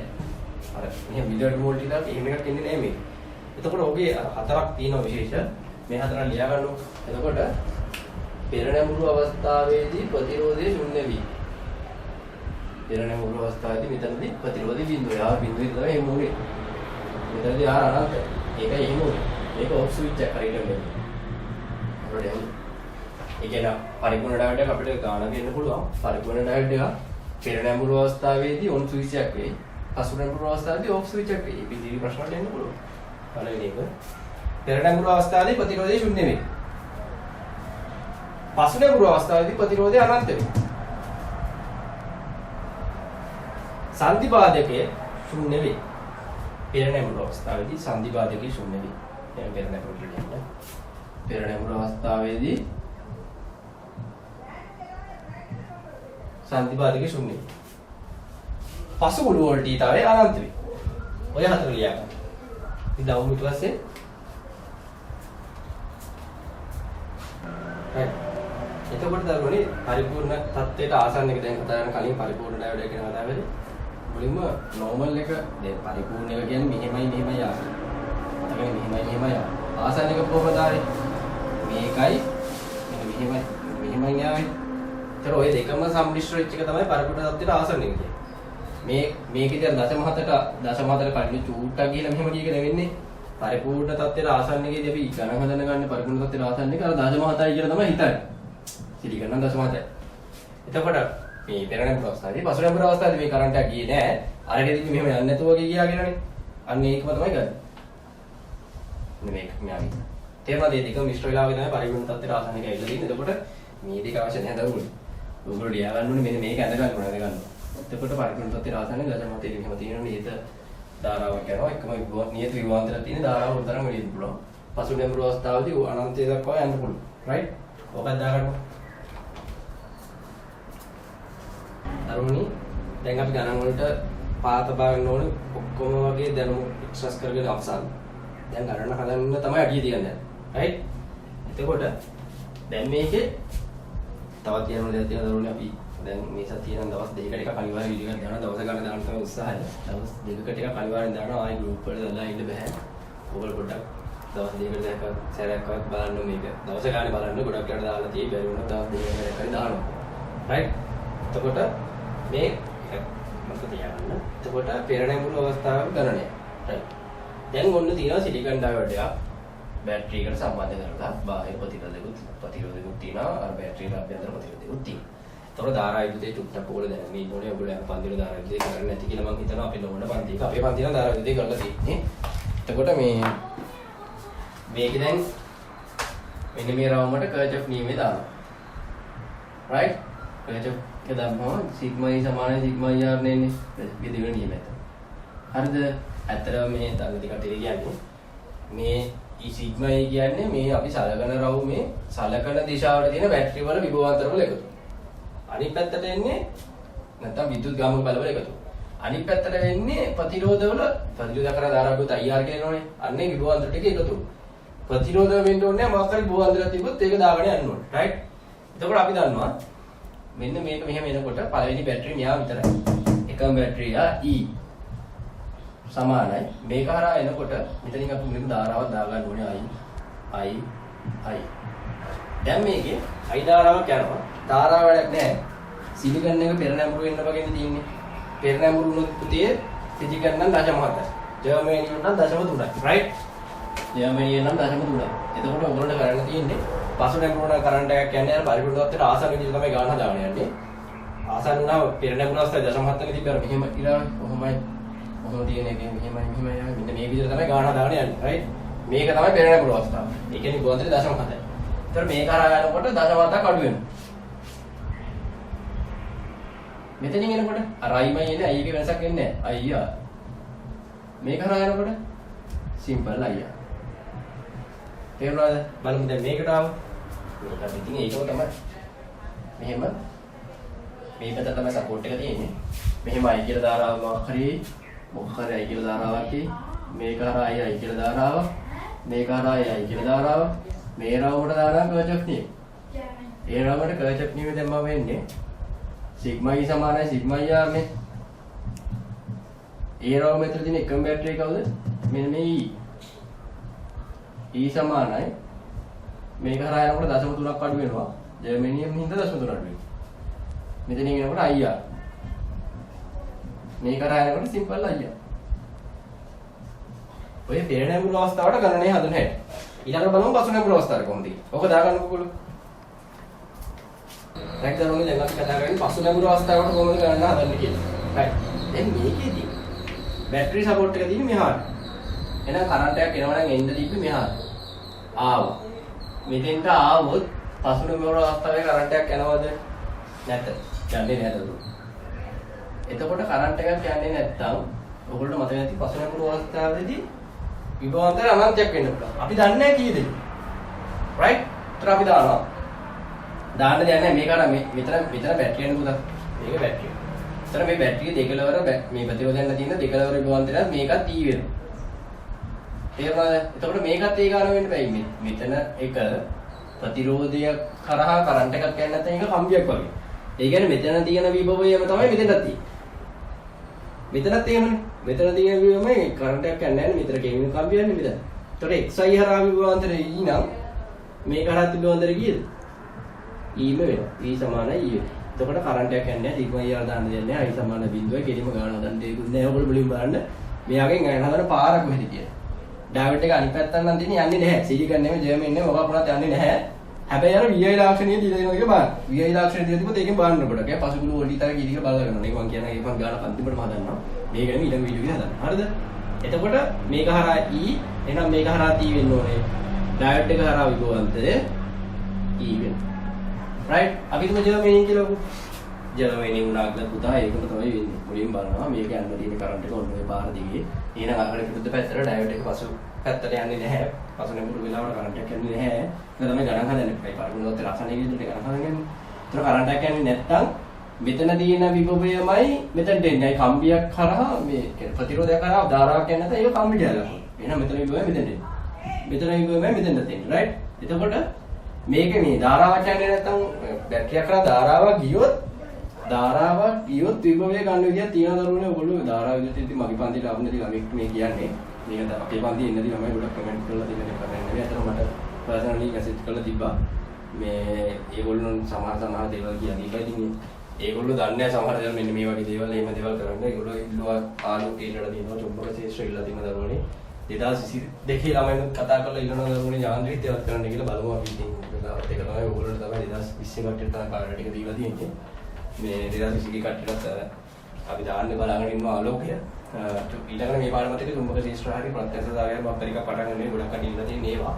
[SPEAKER 1] අර මෙහෙම මිලිවැට් වෝල්ට් එකක් එහෙම එකක් එන්නේ නැහැ මේක. එතකොට ඔගේ හතරක් තියෙනවා විශේෂ. මේ හතරක් ලියා ගන්නකො. එතකොට පෙර නැඹුරු අවස්ථාවේදී ප්‍රතිරෝධය ශුන්‍ය වී. පෙර නැඹුරු අවස්ථාවේදී මෙතනදී ප්‍රතිරෝධය බිඳුව. යා බිඳුවේ තමයි එහෙම උනේ. මෙතනදී ආර අනන්ත. ඒකයි එහෙම උනේ. මේක ඔෆ් ස්විච් එක හරියට වෙන්නේ. අපිට ඒ කියන්නේ පරිපූර්ණ ඩයෝඩ් එක අපිට ගාන දෙන්න පුළුවන්. පරිපූර්ණ ඩයෝඩ් එක පෙර නැඹුරු අවස්ථාවේදී ඔන් ස්විච් එකක් වෙයි. පසු නැඹුරු අවස්ථාවේදී ඔෆ් ස්විච් එකක් වෙයි. පිටිවි ප්‍රශ්න දෙන්න පුළුවන්. පළවෙනි එක පෙර නැඹුරු අවස්ථාවේදී ප්‍රතිරෝධය ශුන්‍ය වෙයි. පසු නැඹුරු අවස්ථාවේදී ප්‍රතිරෝධය අනන්ත වෙයි. සංදිපාදකයේ ශුන්‍ය වෙයි. පෙර නැඹුරු අවස්ථාවේදී සංදිපාදකයේ ශුන්‍ය වෙයි. දැන් පෙර නැඹුරු කියන්නේ පෙර නැඹුරු අවස්ථාවේදී සංදිපාදකයේ ශුන්‍ය වෙයි. පසු මුළු වෝල්ටීයතාවය අනන්ත වෙයි. ඔය හතර ලියා ගන්න. ඉතින් ඊට පස්සේ එතකොට දරුවනේ පරිපූර්ණ තත්ත්වයට ආසන්න එක දැන් කතා කරන කලින් පරිපූර්ණ ඩයෝඩ් එක ගැන කතා කරේ. මුලින්ම නෝමල් එක දැන් පරිපූර්ණ එක කියන්නේ මෙහෙමයි ආසන්න. එතකොට මෙහෙමයි ආසන්න එක කොහොමද ආවේ? මේකයි මෙහෙමයි ආවේ. ඒතර ඔය දෙකම සම්මිශ්‍ර වෙච්ච එක තමයි පරිපූර්ණ තත්ත්වයට ආසන්න එක කියන්නේ. මේකේදී අර දශමහතට කලින් චූට්ටක් ගිහලා මෙහෙම කීකද වෙන්නේ? පරිපූර්ණ තත්ත්වයට ආසන්න එකේදී අපි ගණන් හදන්න ගන්න පරිපූර්ණ තත්ත්වයට ආසන්න එක අර දශමහතයි කියලා තමයි හිතන්නේ. සිලිකන් නම් දශමහතයි. එතකොට මේ පෙර නැඹුරු අවස්ථාවේදී පසු නැඹුරු අවස්ථාවේදී මේ කරන්ට් එක ගියේ නෑ. අරගෙදී මෙහෙම යන්නේ නැතුව වගේ ගියා කියලානේ. අන්න ඒකම තමයි ගන්න. මේක මෙයාගේ. තේරුණාද? මේ දෙක මිශ්‍ර වෙලා වගේ තමයි පරිපූර්ණ තත්ත්වයට ආසන්න එක ඇවිල්ලා තියෙන්නේ. එතකොට මේ දෙක අවශ්‍ය නැහැ දරුවෝ. ඔයගොල්ලෝ ලියා ගන්න ඕනේ මෙන්න මේක ඇඳ ගන්න ඕනේ ගන්න. එතකොට පරිපූර්ණ තත්ත්වයට ආසන්න දශමහතේදී මෙහෙම තියෙනවා නියත ධාරාවක් යනවා. එකම නියත විභවාන්තරයක් තියෙන ධාරාව උතරම වෙන්න පුළුවන්. පසු නැඹුරු අවස්ථාවේදී අනන්තය දක්වා යන්න පුළුවන්. රයිට්? ඔකක් දාගන්න. අරුණි දැන් අපි ගණන් වලට පාත බාගන්න ඕනේ ඔක්කොම වගේ දැනුම එක්සස් කරගෙන අවසන්. දැන් ගණන හදන්න තමයි අඩිය තියන්නේ. රයිට්? එතකොට දැන් මේකේ තවත් කියන්න දෙයක් තියෙනවා දරුවනේ අපි දැන් මේ සතියේ නම් දවස් දෙකකට එකක් අනිවාර්ය වීඩියෝ එකක් දානවා. දවස ගන්න දාන්න තමයි උත්සාහය. දවස් දෙකකට එකක් අනිවාර්යෙන් දානවා. ආයි ගෲප් වල දාලා ඉන්න බෑ. ඔයගොල්ලෝ පොඩ්ඩක් දවස් දෙකකට එකක් සැරයක්වත් බලන්න මේක. දවස ගානේ බලන්න ගොඩක් යට දාලා තියෙයි. බැරි වුණොත් දවස් දෙකකට එකක් දානවා. රයිට්? එතකොට මේ මතක තියාගන්න. එතකොට පෙර නැඹුරු අවස්ථාවේ ගණනය. රයිට්. දැන් ඔන්න තියෙනවා සිලිකන් ඩයෝඩ් එකක් බැටරි එකට සම්බන්ධ කරලා බාහිර ප්‍රතිරෝධකුත් තියෙනවා. අර බැටරියට අභ්‍යන්තර ප්‍රතිරෝධකුත් තියෙනවා. ඒතකොට ධාරා විද්‍යුතේ චුට්ටක් ඕල දැනගන්න ඉන්න ඕනේ. ඔයගොල්ලෝ යන පන්තිවල ධාරා විද්‍යුතේ කරන්නේ නැති කියලා මම හිතනවා. අපේ ලෝණ පන්තියක අපේ පන්තිය නම් ධාරා විද්‍යුතේ කරලා තියෙන්නේ. එතකොට මේක දැන් මෙන්න මේ රවුමට කර්චොෆ් නියමය දානවා. රයිට්? කර්චොෆ් එක දාපුවම සිග්මා E සමානයි සිග්මා ER නේ විදිහට නියමය. හරිද? ඇත්තටම මේ තනදි කටේ කියන්නේ මේ E සිග්මා E කියන්නේ මේ අපි සලකන රවුමේ සලකන දිශාවට තියෙන බැටරි වල විභවාන්තර වල එකතු. අනිත් පැත්තට එන්නේ නැත්නම් විද්‍යුත් ගාමක බලවල එකතු. අනිත් පැත්තට වෙන්නේ ප්‍රතිරෝධවල ප්‍රතිරෝධ කරන ධාරාවකුත් IR කියනෝනේ. අන්නේ විභවාන්තර ටික එකතු. ප්‍රතිරෝධ වෙන්න ඕනේ මොකක් හරි විභවාන්තරයක් තිබ්බොත් ඒක දාගෙන යන්න ඕනේ. රයිට්? එතකොට අපි දන්නවා මෙන්න මේක මෙහෙම එනකොට පළවෙනි බැටරිය මෙයා විතරයි. එකම බැටරිය E සමානයි. මේක හරහා එනකොට මෙතනින් අපි මේක ධාරාවක් දාගන්න ඕනේ I. දැන් මේකේ I ධාරාවක් යනවා. ධාරාව වැඩක් නැහැ. සිලිකන් එක පෙර නැඹුරු වෙන්න වගේනේ තියෙන්නේ. පෙර නැඹුරු වුණොත් පුතේ සිලිකන් නම් 0.7යි. ජර්මනියම් නම් 0.3යි. රයිට්? ජර්මනියම් නම් 0.3යි. එතකොට ඔයගොල්ලන්ට කරන්න තියෙන්නේ පසු නැඹුරු කරන්ට් එකක් යන්නේ අර පරිපූර්ණ තත්ත්වයට ආසන්න විදිහට තමයි ගාන හදාගෙන යන්නේ. ආසන්න නම් පෙර නැඹුරු අවස්ථාවේ 0.7 ක තිබ්බර මෙහෙම ඉරා කොහොමයි කොහොම තියෙන එකේ මෙහෙමයි මෙන්න මේ විදිහට තමයි ගාන හදාගෙන යන්නේ. රයිට්? මේක තමයි පෙර නැඹුරු අවස්ථාව. ඒ කියන්නේ ගෝන්තරේ 0.7යි. ඒතර මේක හරහා යනකොට 0.7ක් අඩු වෙනවා. මෙතනින් එනකොට අර අයිමයි එන්නේ අයිගේ වෙනසක් වෙන්නේ නැහැ. අයියා. මේක හරහා යනකොට සිම්පල් අයියා. තේරුණාද? බලමු දැන් මේකට ආව. මේක ඉතින් ඒකම තමයි. මෙහෙම මේ පැත්ත තමයි සපෝට් එක තියෙන්නේ. මෙහෙම අයි කියලා ධාරාව මොකක් හරි මොකක් හරි i කියලා ධාරාවක් තියෙයි. මේක හරහා i කියලා ධාරාවක්. මේක හරහා i කියලා ධාරාවක්. මේ රවුමට දානවා කර්චොෆ් නියම. ඒ රවුමට කර්චොෆ් නියම දැම්මම වෙන්නේ සිග්මා e සමානයි සිග්මා r නේ. ඒ රවුම ඇතුළේ තියෙන එකම බැටරිය කවුද? මෙන්න මේ e. e සමානයි මේක හරහා යනකොට 0.3ක් අඩු වෙනවා. ජර්මනියම් හින්දා 0.3 අඩු වෙනවා. මෙතන එනකොට ir. මේක හරහා යනකොට සිම්පල් ir. ඔය පෙර නැඹුරු අවස්ථාවට ගණනය හදන හැටි. ඊළඟට බලමු පසු නැඹුරු අවස්ථාවට කොහොමද කියලා. ඔක දාගන්නකො කොළු. රයිට් දරුවනේ දැන් අපි කතා කරන්නේ පසු නැඹුරු අවස්ථාවට කොහොමද ගණන හදන්නේ කියලා. රයිට්. දැන් මේකේදී බැටරි සපෝට් එක තියෙන්නේ මෙහාට. එහෙනම් කරන්ට් එකක් එනවා නම් එන්න දීපි මෙහාට. ආවා. මෙතෙන්ට ආවොත් පසු නැඹුරු අවස්ථාවේ කරන්ට් එකක් යනවද? නැත. යන්නේ නැතද? එතකොට කරන්ට් එකක් යන්නේ නැත්තම් ඔයගොල්ලෝ මතක නැති පසු නැඹුරු අවස්ථාවේදී විභවාන්තර අනන්තයක් වෙන්න පුළුවන්. අපි දන්නේ නැහැ කීයද? රයිට්? ඒතර අපි දානවා. දාන්න දෙයක් නැහැ. මේක අර මෙතන බැටරිය නේ පුතා. මේක බැටරිය. ඒතර මේ බැටරිය දෙකලවර මේ ප්‍රතිරෝධයෙන් තියෙන දෙකලවර විභවාන්තරයක් මේකත් ඊ වෙනවා. තේරුණාද? එතකොට මේකත් ඒ ගාන වෙන්න බෑ. මෙතන එක ප්‍රතිරෝධය කරහා කරන්ට් එකක් යන්නේ නැත්නම් ඒක කම්බියක් වගේ. ඒ කියන්නේ මෙතන තියෙන විභවයම තමයි මෙතනත් තියෙන්නේ. මෙතනත් එහෙමනේ. මෙතන තියෙන විභවයම කරන්ට් එකක් යන්නේ නැහැ නේ. මෙතන කෙවින කම්බියන්නේ මෙතන. ඒතකොට xi හරහා විභවාන්තරය e නම් මේක හරහා විභවාන්තරය කීයද? e ම වෙනවා. e සමානයි e වෙනවා. එතකොට කරන්ට් එකක් යන්නේ නැහැ. සිග්මා e දාන්න දෙන්නේ නැහැ. i සමාන බිඳුවයි කෙලිම ගාන හදන්න දෙයක් නැහැ. ඔයගොල්ලෝ බලමින් බලන්න. මෙයාගෙන් ගණන් හදන පාර කොහෙද කියලා. ඩයෝඩ් එක අනිත් පැත්තට නම් තියෙන්නේ යන්නේ නැහැ. සිලිකන් නෙමෙයි ජර්මන් නෙමෙයි මොකක් වුණත් යන්නේ නැහැ. හැබැයි අර VI ලාක්ෂණිය දීලා දෙනවා කියලා බලන්න. VI ලාක්ෂණිය දීලා තිබ්බොත් ඒකෙන් බලන්න කොට. ඒක පසුකුළු වලට විතර කීයක බලලා ගන්නවා. ඒක මම කියන්නේ ඒක මම ගාන පන්තිපටම හදන්නවා. මේක නෙමෙයි ඊළඟ වීඩියෝ එකේ හදන්න. හරිද? එතකොට මේක හරහා E එහෙනම් මේක හරහා T වෙන්න ඕනේ. ඩයෝඩ් එක හරහා විභවාන්තරය E වෙනවා. රයිට්? අපි තුම ජර්මනියෙන් කියලා ලොකු. ජර්මනිය උනාගල පුතා ඒකම තමයි වෙන්නේ. මුලින් බලනවා මේක යන්න තියෙන කරන්ට් එක ඔන්න ඔය පාර දිගේ. එහෙනම් අර විරුද්ධ පැත්තට ඩයෝඩ් එක පසු පැත්තට යන්නේ නැහැ. පසු නැඹුරු වෙලාවට කරන්ට් එකක් යන්නේ නැහැ. ඒක තමයි ගණන් හදන්න එපා. පාරුණුවත් රසණයේ විදිහට ගණන් හදන්නේ. ඒතර කරන්ට් එකක් යන්නේ නැත්තම් මෙතන තියෙන විභවයමයි මෙතනට එන්නේ. අයි කම්බියක් කරා මේ ප්‍රතිරෝධයක් කරා ධාරාවක් යන්නේ නැත්නම් ඒක කම්බිට යනවා. එහෙනම් මෙතන විභවය මෙතනට එන්නේ. මෙතන විභවය මෙතනට එන්නේ. රයිට්? එතකොට මේක මේ ධාරාවක් යන්නේ නැත්නම් බැටරියක් කරා ධාරාවක් ගියොත් විභවය ගන්න විදියක් තියෙන දරුවනේ ඔයගොල්ලෝ ධාරාව විදිහට ඉතින් මගේ පන්තියට ආපු නැති ළමෙක් මේ කියන්නේ. මේක අපේ පන්තියේ ඉන්නදී ළමයි ගොඩක් කමෙන්ට් කරලා දෙන්න නෙවෙයි. අතන මට පර්සනලි මැසේජ් කරලා තිබ්බා. මේ ඒගොල්ලෝ සමහර දේවල් කියන්නේ. ඉතින් ඒගොල්ලෝ දන්නේ නැහැ සමහර දේවල් මෙන්න මේ වගේ දේවල් එහෙම දේවල් කරන්න. ඒගොල්ලෝ ඉල්ලුවා ආලෝක ඉල්ලලා දෙනවා චුම්බක ශේෂ්ත්‍ර ඉල්ලලා දෙන දරුවනේ. 2022 ළමයිනුත් කතා කරලා ඉල්ලනවා දරුවනේ යාන්ත්‍ර විද්‍යාවත් කරන්න කියලා බලමු අපි ඉතින්. ඒක තමයි ඕගොල්ලන්ට තමයි 2020 කට්ටියට තමයි කාර්යය ටික දීලා තියෙන්නේ. මේ 2020 කට්ටියට අපි දාන්නේ බලාගෙන ඉන්න ආලෝකය. ඊළඟට මේ පාඩමත් එක්ක චුම්බක ශේෂ්ත්‍ර හරි ප්‍රත්‍යක්ෂතාවය මප්පරික පටන් ගන්න ගොඩක් කඩ ඉන්න තියෙන ඒවා.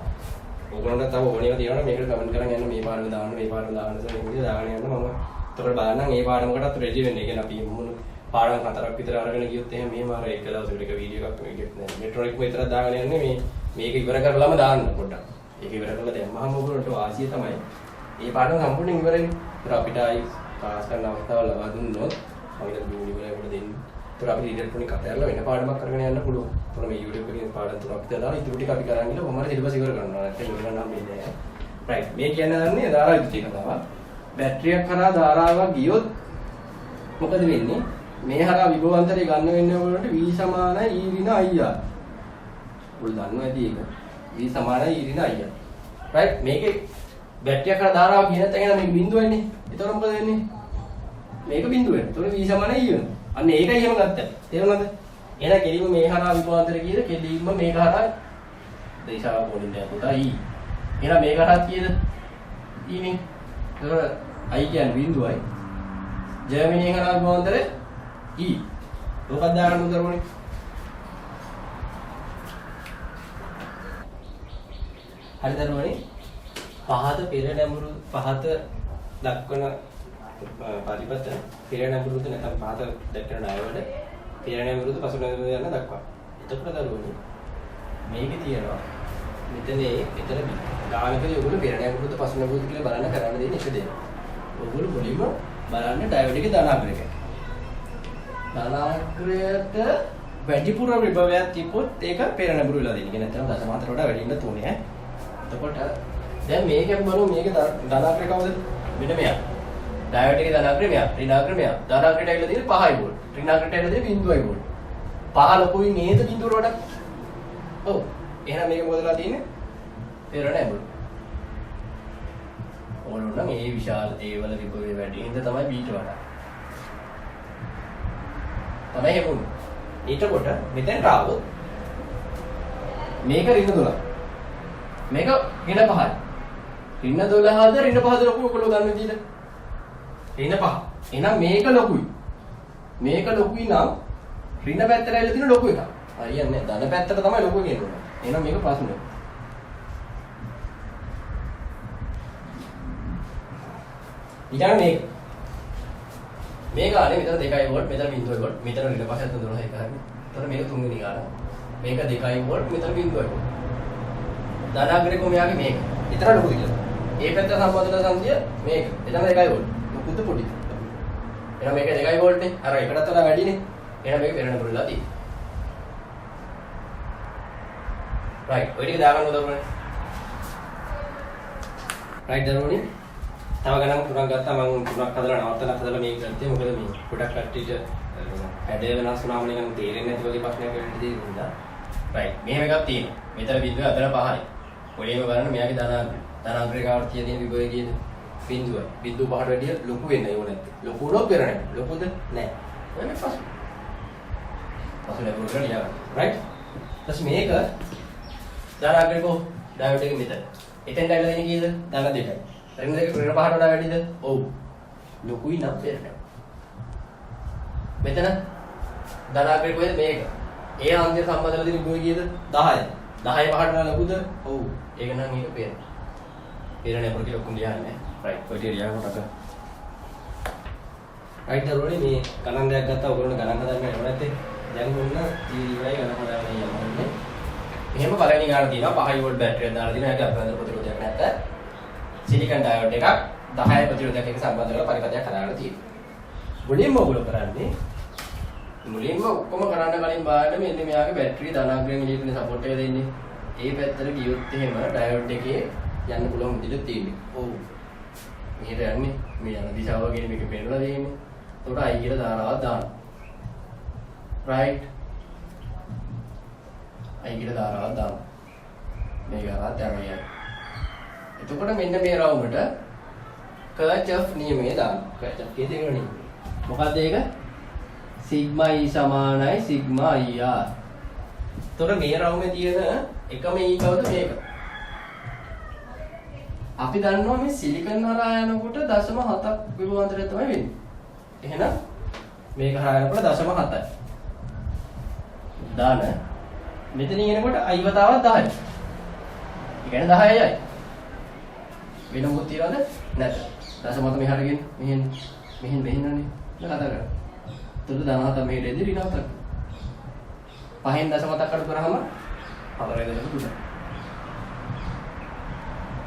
[SPEAKER 1] ඕගොල්ලන්ට තව ඕනේව තියෙනවා මේකට කමෙන්ට් කරන් යන්න මේ පාඩම දාන්න මේ පාඩම දාන්න සර් මේ විදිහට දාගෙන යන්න මම එතකොට බලන්න මේ පාඩමකටත් රෙඩි වෙන්න. ඒ කියන්නේ අපි මොන පාඩම් හතරක් විතර අරගෙන ගියොත් එහෙනම් මෙහෙම අර එක දවසකට එක වීඩියෝ එකක් මේක මෙට්‍රොනික විතරක් දාගෙන යන්නේ මේක ඉවර කරලාම දාන්න පොඩ්ඩක්. ඒක ඉවර කරලා දැම්මහම ඔයගොල්ලන්ට වාසිය තමයි. මේ පාඩම සම්පූර්ණයෙන් ඉවරයි. ඒතර අපිට ආයි පාස් කරන්න අවස්ථාව ලබා දුන්නොත් අපිට වීඩියෝ එකකට දෙන්න. ඒතර අපි ඉලෙක්ට්‍රොනික අතහැරලා වෙන පාඩමක් කරගෙන යන්න පුළුවන්. ඒතර මේ YouTube එකේ පාඩම් තුනක් විතර දාලා ඉතුරු ටික අපි කරන් ඉන්න කොහොමද සිලබස් ඉවර කරනවා. නැත්නම් ඉවර නම් වෙන්නේ නැහැ. රයිට්. මේ කියන්නේ දන්නේ ධාරා විද්‍යුත් කතාවක්. බැටරියක් කරා ධාරාවක් ගියොත් මොකද වෙන්නේ? මේ හරහා විභවාන්තරය ගන්න වෙන්නේ ඔයගොල්ලන්ට V සමානයි E ඍණ IR. ඔයගොල්ලෝ දන්නවා ඇති ඒක. V සමානයි E ඍණ IR. රයිට්. මේකේ බැටරියක් කරා ධාරාවක් ගිය නැත්නම් මේක බිඳුවන්නේ. ඒතකොට මොකද වෙන්නේ? මේක බිඳුව වෙනවා. ඒතකොට V සමානයි E වෙනවා. අන්න ඒකයි එහෙම ගත්තා. තේරුණාද? එහෙනම් කෙලින්ම මේ හරහා විභවාන්තරය කීයද? කෙලින්ම මේක හරහා දිශාව පොලින් දැන් පුතා E. එහෙනම් මේක හරහා කීයද? E නේ. ඒතකොට I කියන්නේ බිඳුවයි. ජර්මනියෙන් හරහා විභවාන්තරය E. මොකක්ද දාගන්න උදරුනේ? හරි දරුවනේ. පහත පෙර නැඹුරු පහත දක්වන පරිපත පෙර නැඹුරුද නැත්නම් පහත දක්වන ඩයෝඩ් පෙර නැඹුරුද පසු නැඹුරුද යන දක්වා. එතකොට දරුවනේ මේකේ තියෙනවා මෙතන ගානකදී ඔයගොල්ලෝ පෙර නැඹුරුද පසු නැඹුරුද කියලා බලන්න කරන්න දෙන්නේ එක දෙයක්. ඔයගොල්ලෝ මුලින්ම බලන්න ඩයෝඩ් එකේ ධනාග්‍රය. ධනාග්‍රයට වැඩිපුර විභවයක් තිබ්බොත් ඒක පෙර නැඹුරු වෙලා දෙන්නේ. නැත්නම් 0.4 වඩා වැඩි වෙන්න ඕනේ ඈ. එතකොට දැන් මේකෙන් බලමු මේකේ ධනාග්‍රය කවුද? මෙන්න මෙයා. ඩයෝඩ් එකේ ධනාග්‍රය මෙයා. ඍණාග්‍රය මෙයා. ධනාග්‍රයට ඇවිල්ලා තියෙන්නේ 5යි වෝල්ට්. ඍණාග්‍රයට ඇවිල්ලා තියෙන්නේ 0.5යි වෝල්ට්. 5 ලොකුයි නේද බිඳුවට වඩා? ඔව්. එහෙනම් මේක මොකදලා තියෙන්නේ? පෙර නැඹුරු. ඕනනම් ඒ විශාල ඒ වල විභවය වැඩි හින්දා තමයි බීට වඩා. තමයි හේමුනේ. ඊටකොට මෙතෙන්ට ආවොත් මේක ඍණ 12. මේක ඍණ 5යි. ඍණ 12ද ඍණ 5ද ලොකු ඔයගොල්ලෝ ගන්න විදිහට. ඍණ 5. එහෙනම් මේක ලොකුයි. මේක ලොකුයි නම් ඍණ පැත්තට ඇවිල්ලා තියෙන ලොකු එකක්. හරියන්නේ ධන පැත්තට තමයි ලොකු කියන්නේ. එහෙනම් මේක ප්‍රශ්නයක්. ඊළඟ මේක ආනේ මෙතන 2 වෝල්ට් මෙතන 0 වෝල්ට් මෙතන ඍණ 5 12 එක හරිනේ. එතන මේක තුන්වෙනි ගාන. මේක 2 වෝල්ට් මෙතන 0 වෝල්ට්. ධනාග්‍රේ කොමයාගේ මේක. ඊතර ලොකුද කියලා. ඒ පැත්ත සම්බන්ධන සංඛ්‍ය මේක. එතන 2 වෝල්ට්. ලොකුද පොඩි. එහෙනම් මේක 2 වෝල්ට් නේ. අර එකටත් වඩා වැඩිනේ. එහෙනම් මේක පෙරණ පුරලා තියෙන්නේ. රයිට්. ඔය ටික දාගන්න උදව් කරන්නේ. රයිට් දරුවනේ. තව ගණන් තුනක් ගත්තා මම තුනක් හදලා නවත්තලා හදලා මේක ගත්තේ මොකද මේ ගොඩක් කට්ටියට හැඩය වෙනස් වුණාම නිකන් තේරෙන්නේ නැති වගේ ප්‍රශ්නයක් වෙන්න තියෙනවා. රයිට්. මෙහෙම එකක් තියෙනවා. මෙතන බිඳුව අතර 5යි. ඔයේම බලන්න මෙයාගේ ධනාග්‍රේ කාර්තිය තියෙන විභවය කියන බිඳුව. බිඳුව 5ට වැඩිය ලොකු වෙන්න ඕනේ නැත්නම්. ලොකු උනොත් පෙරණයි. ලොකුද? නැහැ. ඔය මේ පස්සේ. පස්සේ ලැබුණ කරලා යන්න. රයිට්. ඊට මේක ධනාග්‍රේ කො ඩයෝඩ් එකේ මෙතන. එතෙන්ට ඇවිල්ලා ඉන්නේ කීයද? ධන 2යි. රින් දෙක රින් 5ට වඩා වැඩිද? ඔව්. ලොකුයි නම් පෙරණ. මෙතන ධනාග්‍රේ කොහෙද මේක? ඒ අන්තිම සම්බන්ධවල තියෙන ගොයි කීයද? 10යි. 10යි 5ට වඩා ලොකුද? ඔව්. ඒක නම් මේක පෙරණ. පෙරණ අපර කියලා ඔක්කොම ලියන්නේ. රයිට්. ඔය ටික ලියන්න කොටක. රයිට් දරුවනේ මේ ගණන් දෙයක් ගත්තා ඔයගොල්ලෝ ගණන් හදන්න ඕනේ නැත්තේ. දැන් මොන්න ඉවරයි ගණන් හදාගෙන යන්නේ. එහෙම බලන්නේ ගන්න තියෙනවා 5 වෝල්ට් බැටරියක් දාලා තියෙනවා. ඒක අපරාධ ප්‍රතිරෝධයක් නැත්නම් සිලිකන් ඩයෝඩ් එකක් 10 ප්‍රතිරෝධයක් එක්ක සම්බන්ධ කරලා පරිපථයක් හදාගෙන තියෙනවා. මුලින්ම ඔයගොල්ලෝ කරන්නේ මුලින්ම ඔක්කොම කරන්න කලින් බලන්න මෙන්න මෙයාගේ බැටරිය ධනාග්‍රයෙන් ඉලිපින සපෝට් එක දෙන්නේ. ඒ පැත්තට ගියොත් එහෙම ඩයෝඩ් එකේ යන්න පුළුවන් විදිහට තියෙන්නේ. ඔව්. මෙහෙට යන්නේ මේ යන දිශාව වගේ මේක පෙන්නලා දෙන්නේ. ඒකට I කියලා දානවා දාන්න. රයිට්. I කියලා දානවා දාන්න. මේක අරත් යනවා. එතකොට මෙන්න මේ රවුමට කර්චොෆ් නියමය දාන්න. කර්චොෆ් කියේ තියෙන නියමය. මොකක්ද ඒක? සිග්මා E සමානයි සිග්මා ER. එතකොට මේ රවුමේ තියෙන එකම E කවුද මේක? අපි දන්නවා මේ සිලිකන් හරහා යනකොට 0.7ක් විභවාන්තරය තමයි වෙන්නේ. එහෙනම් මේක හරහා යනකොට 0.7යි. දාන මෙතනින් එනකොට I වතාවක් 10යි. ඒ කියන්නේ 10යි. වෙන මොකක්ද තියනවද? නැත. 0.7 මෙහාට ගෙන මෙහෙන් මෙහෙන්නනේ. කතා කරා. එතකොට 17 මෙහෙට එදී ඍණ 7ක්. 5න් 0.7ක් අඩු කරාම 4.2.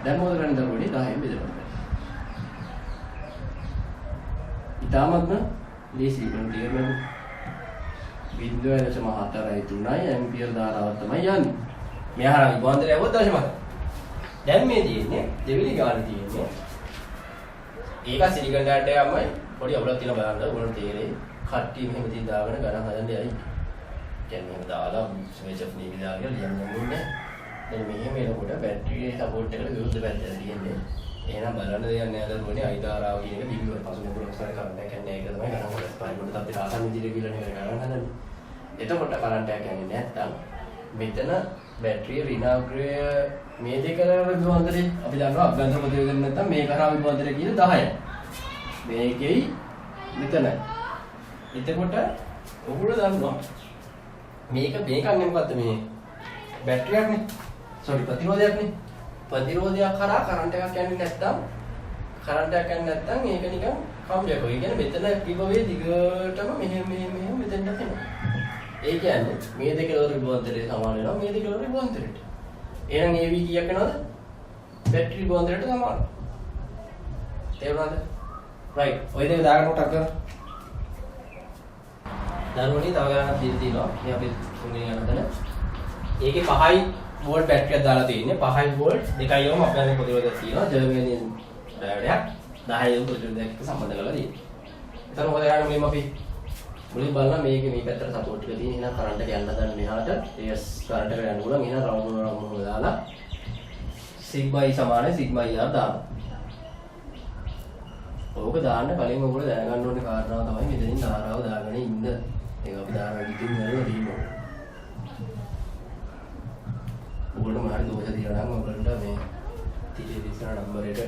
[SPEAKER 1] දැන් මොකද කරන්නේ දරුවනේ 10න් බෙදලා. ඊටමත්ම ලේසි වෙන ක්ලියර් වෙනවා. 0.4යි ඇම්පියර් ධාරාවක් තමයි යන්නේ. මෙහාට විභවාන්තරය આવොත් 0.7. දැන් මේ තියෙන්නේ දෙවිලි ගාන තියෙන්නේ. ඒක සිලිකන් ඩයෝඩ් එකමයි පොඩි අවුලක් තියෙන බලන්න ඕන තේරෙයි. කට්ටිය මෙහෙම තිය දාගෙන ගණන් හදන්න යයි. කියන්නේ එහෙම දාලා ස්විච් ඔෆ් නීවි දාගෙන ලියන්න ඕනේ. දැන් මෙහෙම එනකොට බැටරියේ සපෝට් එකට විරුද්ධ පැත්තට තියෙන්නේ. එහෙනම් බලන්න දෙයක් නෑ දරුවනේ I ධාරාව කියන එක බිඳුව පසු මොකක්ද කරන්ට් එකක් යන්නේ ඒක තමයි ගණන් කරලා ස්පයින් අපිට ආසන්න විදිහට කියලා නේ ගණන් හදන්නේ. එතකොට කරන්ට් එකක් යන්නේ නැත්තම් මෙතන බැටරිය ඍණාග්‍රය මේ දෙක විභවාන්තරේ අපි දන්නවා අභ්‍යන්තර ප්‍රතිරෝධය නැත්තම් මේ කරා විභවාන්තරය කියන 10යි. මේකෙයි මෙතනයි. එතකොට ඔගොල්ලෝ දන්නවා මේක මේකන්නේ මොකද්ද මේ බැටරියක්නේ. සෝරි ප්‍රතිරෝධයක්නේ. ප්‍රතිරෝධයක් කරා කරන්ට් එකක් යන්නේ නැත්තම් මේක නිකන් කම්බියක් වගේ. කියන්නේ මෙතන විභවයේ දිගටම මෙහෙම මෙතෙන්ට එනවා. ඒ කියන්නේ මේ දෙක වල විභවාන්තරය සමාන වෙනවා මේ දෙක වල විභවාන්තරයට. එහෙනම් AV කීයක් වෙනවද? බැටරි විභවාන්තරයට සමානයි. තේරුණාද? රයිට්. ඔය දෙක දාගෙන කොටක් කරලා දරුවනේ තව ගානක් දීලා තියෙනවා. මේ අපි තුන්වෙනි ගාන හදන. ඒකේ 5යි වෝල්ට් බැටරියක් දාලා තියෙන්නේ. 5යි වෝල්ට් 2යි ඕම අපේ ප්‍රතිරෝධයක් තියෙනවා. ජර්මනියෙන් ඩයෝඩයක් 10යි ඕම ප්‍රතිරෝධයක් එක්ක සම්බන්ධ කරලා තියෙනවා. එතන මොකද කරන්නේ මුලින්ම අපි මුලින් බලනවා මේකේ මේ පැත්තට සපෝට් එක තියෙන. එහෙනම් කරන්ට් එක යන්න හදන මෙහාට ඒස් කරන්ට් එක යන්න පුළුවන්. එහෙනම් රවුන්ඩ් දාලා සිග්මා E සමානයි සිග්මා E R දානවා. ඕක දාන්න කලින් ඔයගොල්ලෝ දැනගන්න ඕනේ කාරණාව තමයි මෙතනින් ධාරාව දාගෙන ඉන්න. ඒක අපි ධාරාව දිගින් යනවා තියෙනවා. ඔයගොල්ලෝ මාරි දෝෂ තියනවා නම් ඔයගොල්ලන්ට මේ තියේ දිස්සන නම්බරයට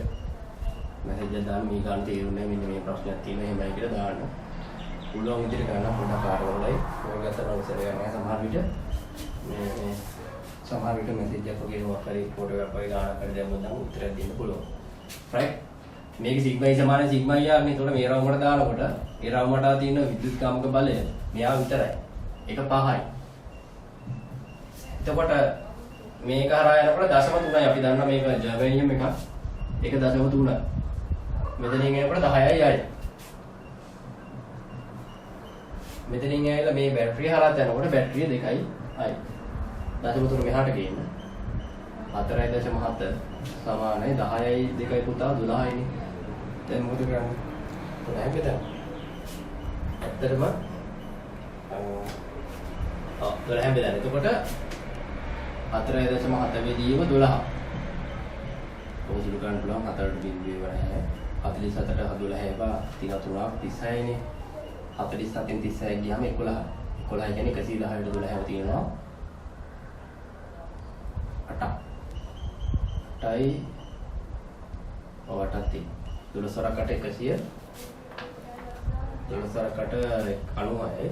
[SPEAKER 1] මැසේජ් එකක් දාන්න මේ ගන්න තේරුන්නේ මෙන්න මේ ප්‍රශ්නයක් තියෙනවා එහෙමයි කියලා දාන්න. පුළුවන් විදිහට ගන්න පොඩ්ඩක් කාර්යවලයි ඔයගොල්ලෝ ගත්තට අවශ්‍ය නැහැ සමහර විට මේ සමහර විට මැසේජ් එකක් වගේ මොකක් හරි ෆොටෝ එකක් වගේ ගන්න කරලා දැම්මොත් නම් උත්තරයක් දෙන්න පුළුවන්. රයිට් මේක සිග්මා E සමානයි සිග්මා E R නේ. ඒතකොට මේ රවුමට දානකොට ඒ රවුමට තියෙන විද්‍යුත් කාමක බලය මෙයා විතරයි. ඒක 5යි. එතකොට මේක හරහා යනකොට 0.3යි. අපි දන්නවා මේක ජර්මනියම් එකක්. ඒක 0.3යි. මෙතනින් එනකොට 10යි යයි. මෙතනින් ඇවිල්ලා මේ බැටරිය හරහා යනකොට බැටරිය 2යි අයි. 0.3 මෙහාට ගේන්න. 4.7 සමානයි 10යි 2යි පුතා 12යි නේ. දැන් මොකද කරන්නේ? 12යි බෙදන්න. ඇත්තටම 12යි බෙදන්න. එතකොට 4.7 වෙදීම 12. පොදුරු ගන්න පුළුවන් 4.0 වගේ. 47ට 12 එපා 33ක් 36 නේ. 47න් 36 ගියාම 11. 11 කියන්නේ 110ට 12ම තියෙනවා. 8යි ඔවටත් 12 100 12 96යි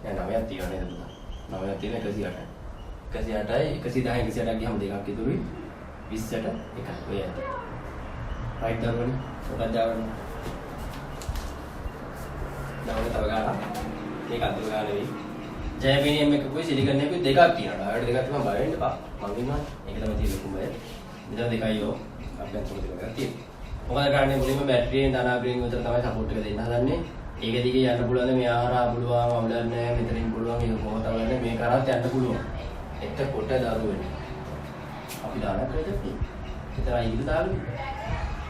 [SPEAKER 1] දැන් 9ක් තියෙනවා නේද පුතා 9ක් තියෙන 108යි 108යි 110යි 108ක් ගියාම දෙකක් ඉතුරුයි 20ට එකක් ඔය ඇති රයිට් දරුවනේ මොකක්ද දාගන්න දාන්න තව ගානක් මේක අතුරු ගාන වෙයි ජයපීනියම් එකකුයි සිලිකන් එකකුයි දෙකක් තියෙනවා ඩයෝඩ් දෙකක් තමයි බය වෙන්න එපා මම ඉන්නවා ඒක තමයි තියෙන්නේ කුඹය මෙතන දෙකයි යෝ අභ්‍යන්තර දෙකක් තියෙනවා මොකද කරන්නේ මුලින්ම බැටරියෙන් ධනාග්‍රේන් විතර තමයි සපෝට් එක දෙන්න හදන්නේ ඒක දිගේ යන්න පුළුවන් මේ ආහාර පුළුවන් අවුලක් නැහැ මෙතනින් පුළුවන් ඒක කොහොමද වලන්නේ මේ කරත් යන්න පුළුවන් එතකොට දරුවනේ අපි දාන කරේද එතන ඉල්ල දාන්නේ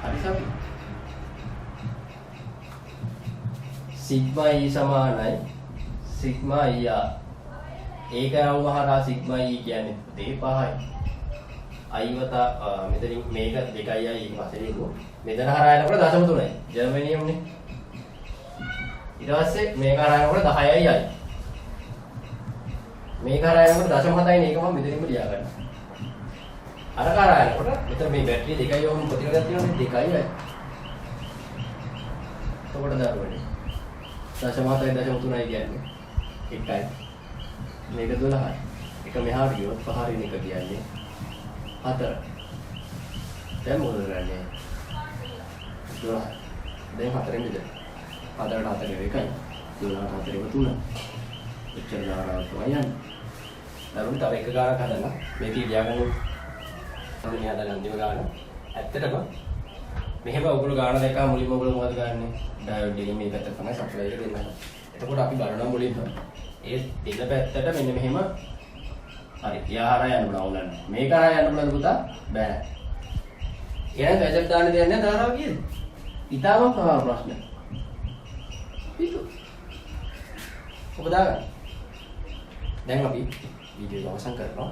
[SPEAKER 1] හරි සපි සිග්මා E සමානයි සිග්මා E R ඒක රවුම හරහා සිග්මා E කියන්නේ දෙක 5යි අයිවත මෙතනින් මේක 2යි ඊට පස්සේ ලියමු මෙතන හරහා යනකොට 0.3යි ජර්මනියම්නේ ඊට පස්සේ මේක හරහා යනකොට 10යි යයි මේක හරහා යනකොට 0.7යි නේ ඒක මම මෙතනින්ම ලියා ගන්නවා අර හරහා යනකොට මෙතන මේ බැටරිය 2යි ඕම ප්‍රතිරෝධයක් තියෙනවානේ 2යි යයි එතකොට දරුවනේ 0.7යි 0.3යි කියන්නේ එකයි මේක 12යි එක මෙහාට ගියොත් පහරින් එක කියන්නේ 4 දැන් මොකද කරන්නේ 12 දැන් 4 නෙද 4ට 4 එකයි 12ට 4 3 එච්චර දානවා තමයි යන්නේ දරුවනේ තව එක ගානක් හදන්න මේක ලියාගන්න තමයි හදන්න අන්තිම ගාන ඇත්තටම මෙහෙම ඔයගොල්ලෝ ගාන දැක්කම මුලින්ම ඔයගොල්ලෝ මොකද කරන්නේ ඩයෝඩ් එකේ මේ පැත්ත තමයි සප්ලයි එක දෙන්න එතකොට අපි බලනවා මුලින්ම ඒ දෙන පැත්තට මෙන්න මෙහෙම හරි යාහරය යන්න පුළුවන් ඕනන්නේ මේක හරහා යන්න පුළුවන් පුතා බෑ එහෙනම් ගැජට් දාන්න දෙයක් නැහැ දානවා කියන්නේ ඊටම ප්‍රශ්න පිටු ඔබ දාගන්න දැන් අපි වීඩියෝ අවසන් කරනවා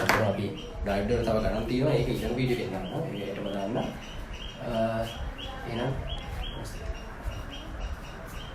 [SPEAKER 1] අතන අපි ඩයෝඩ් වල තව ගණන් තියෙනවා ඒක ඊළඟ වීඩියෝ එකේ ගන්නවා ඒකටම දාන්න එහෙනම්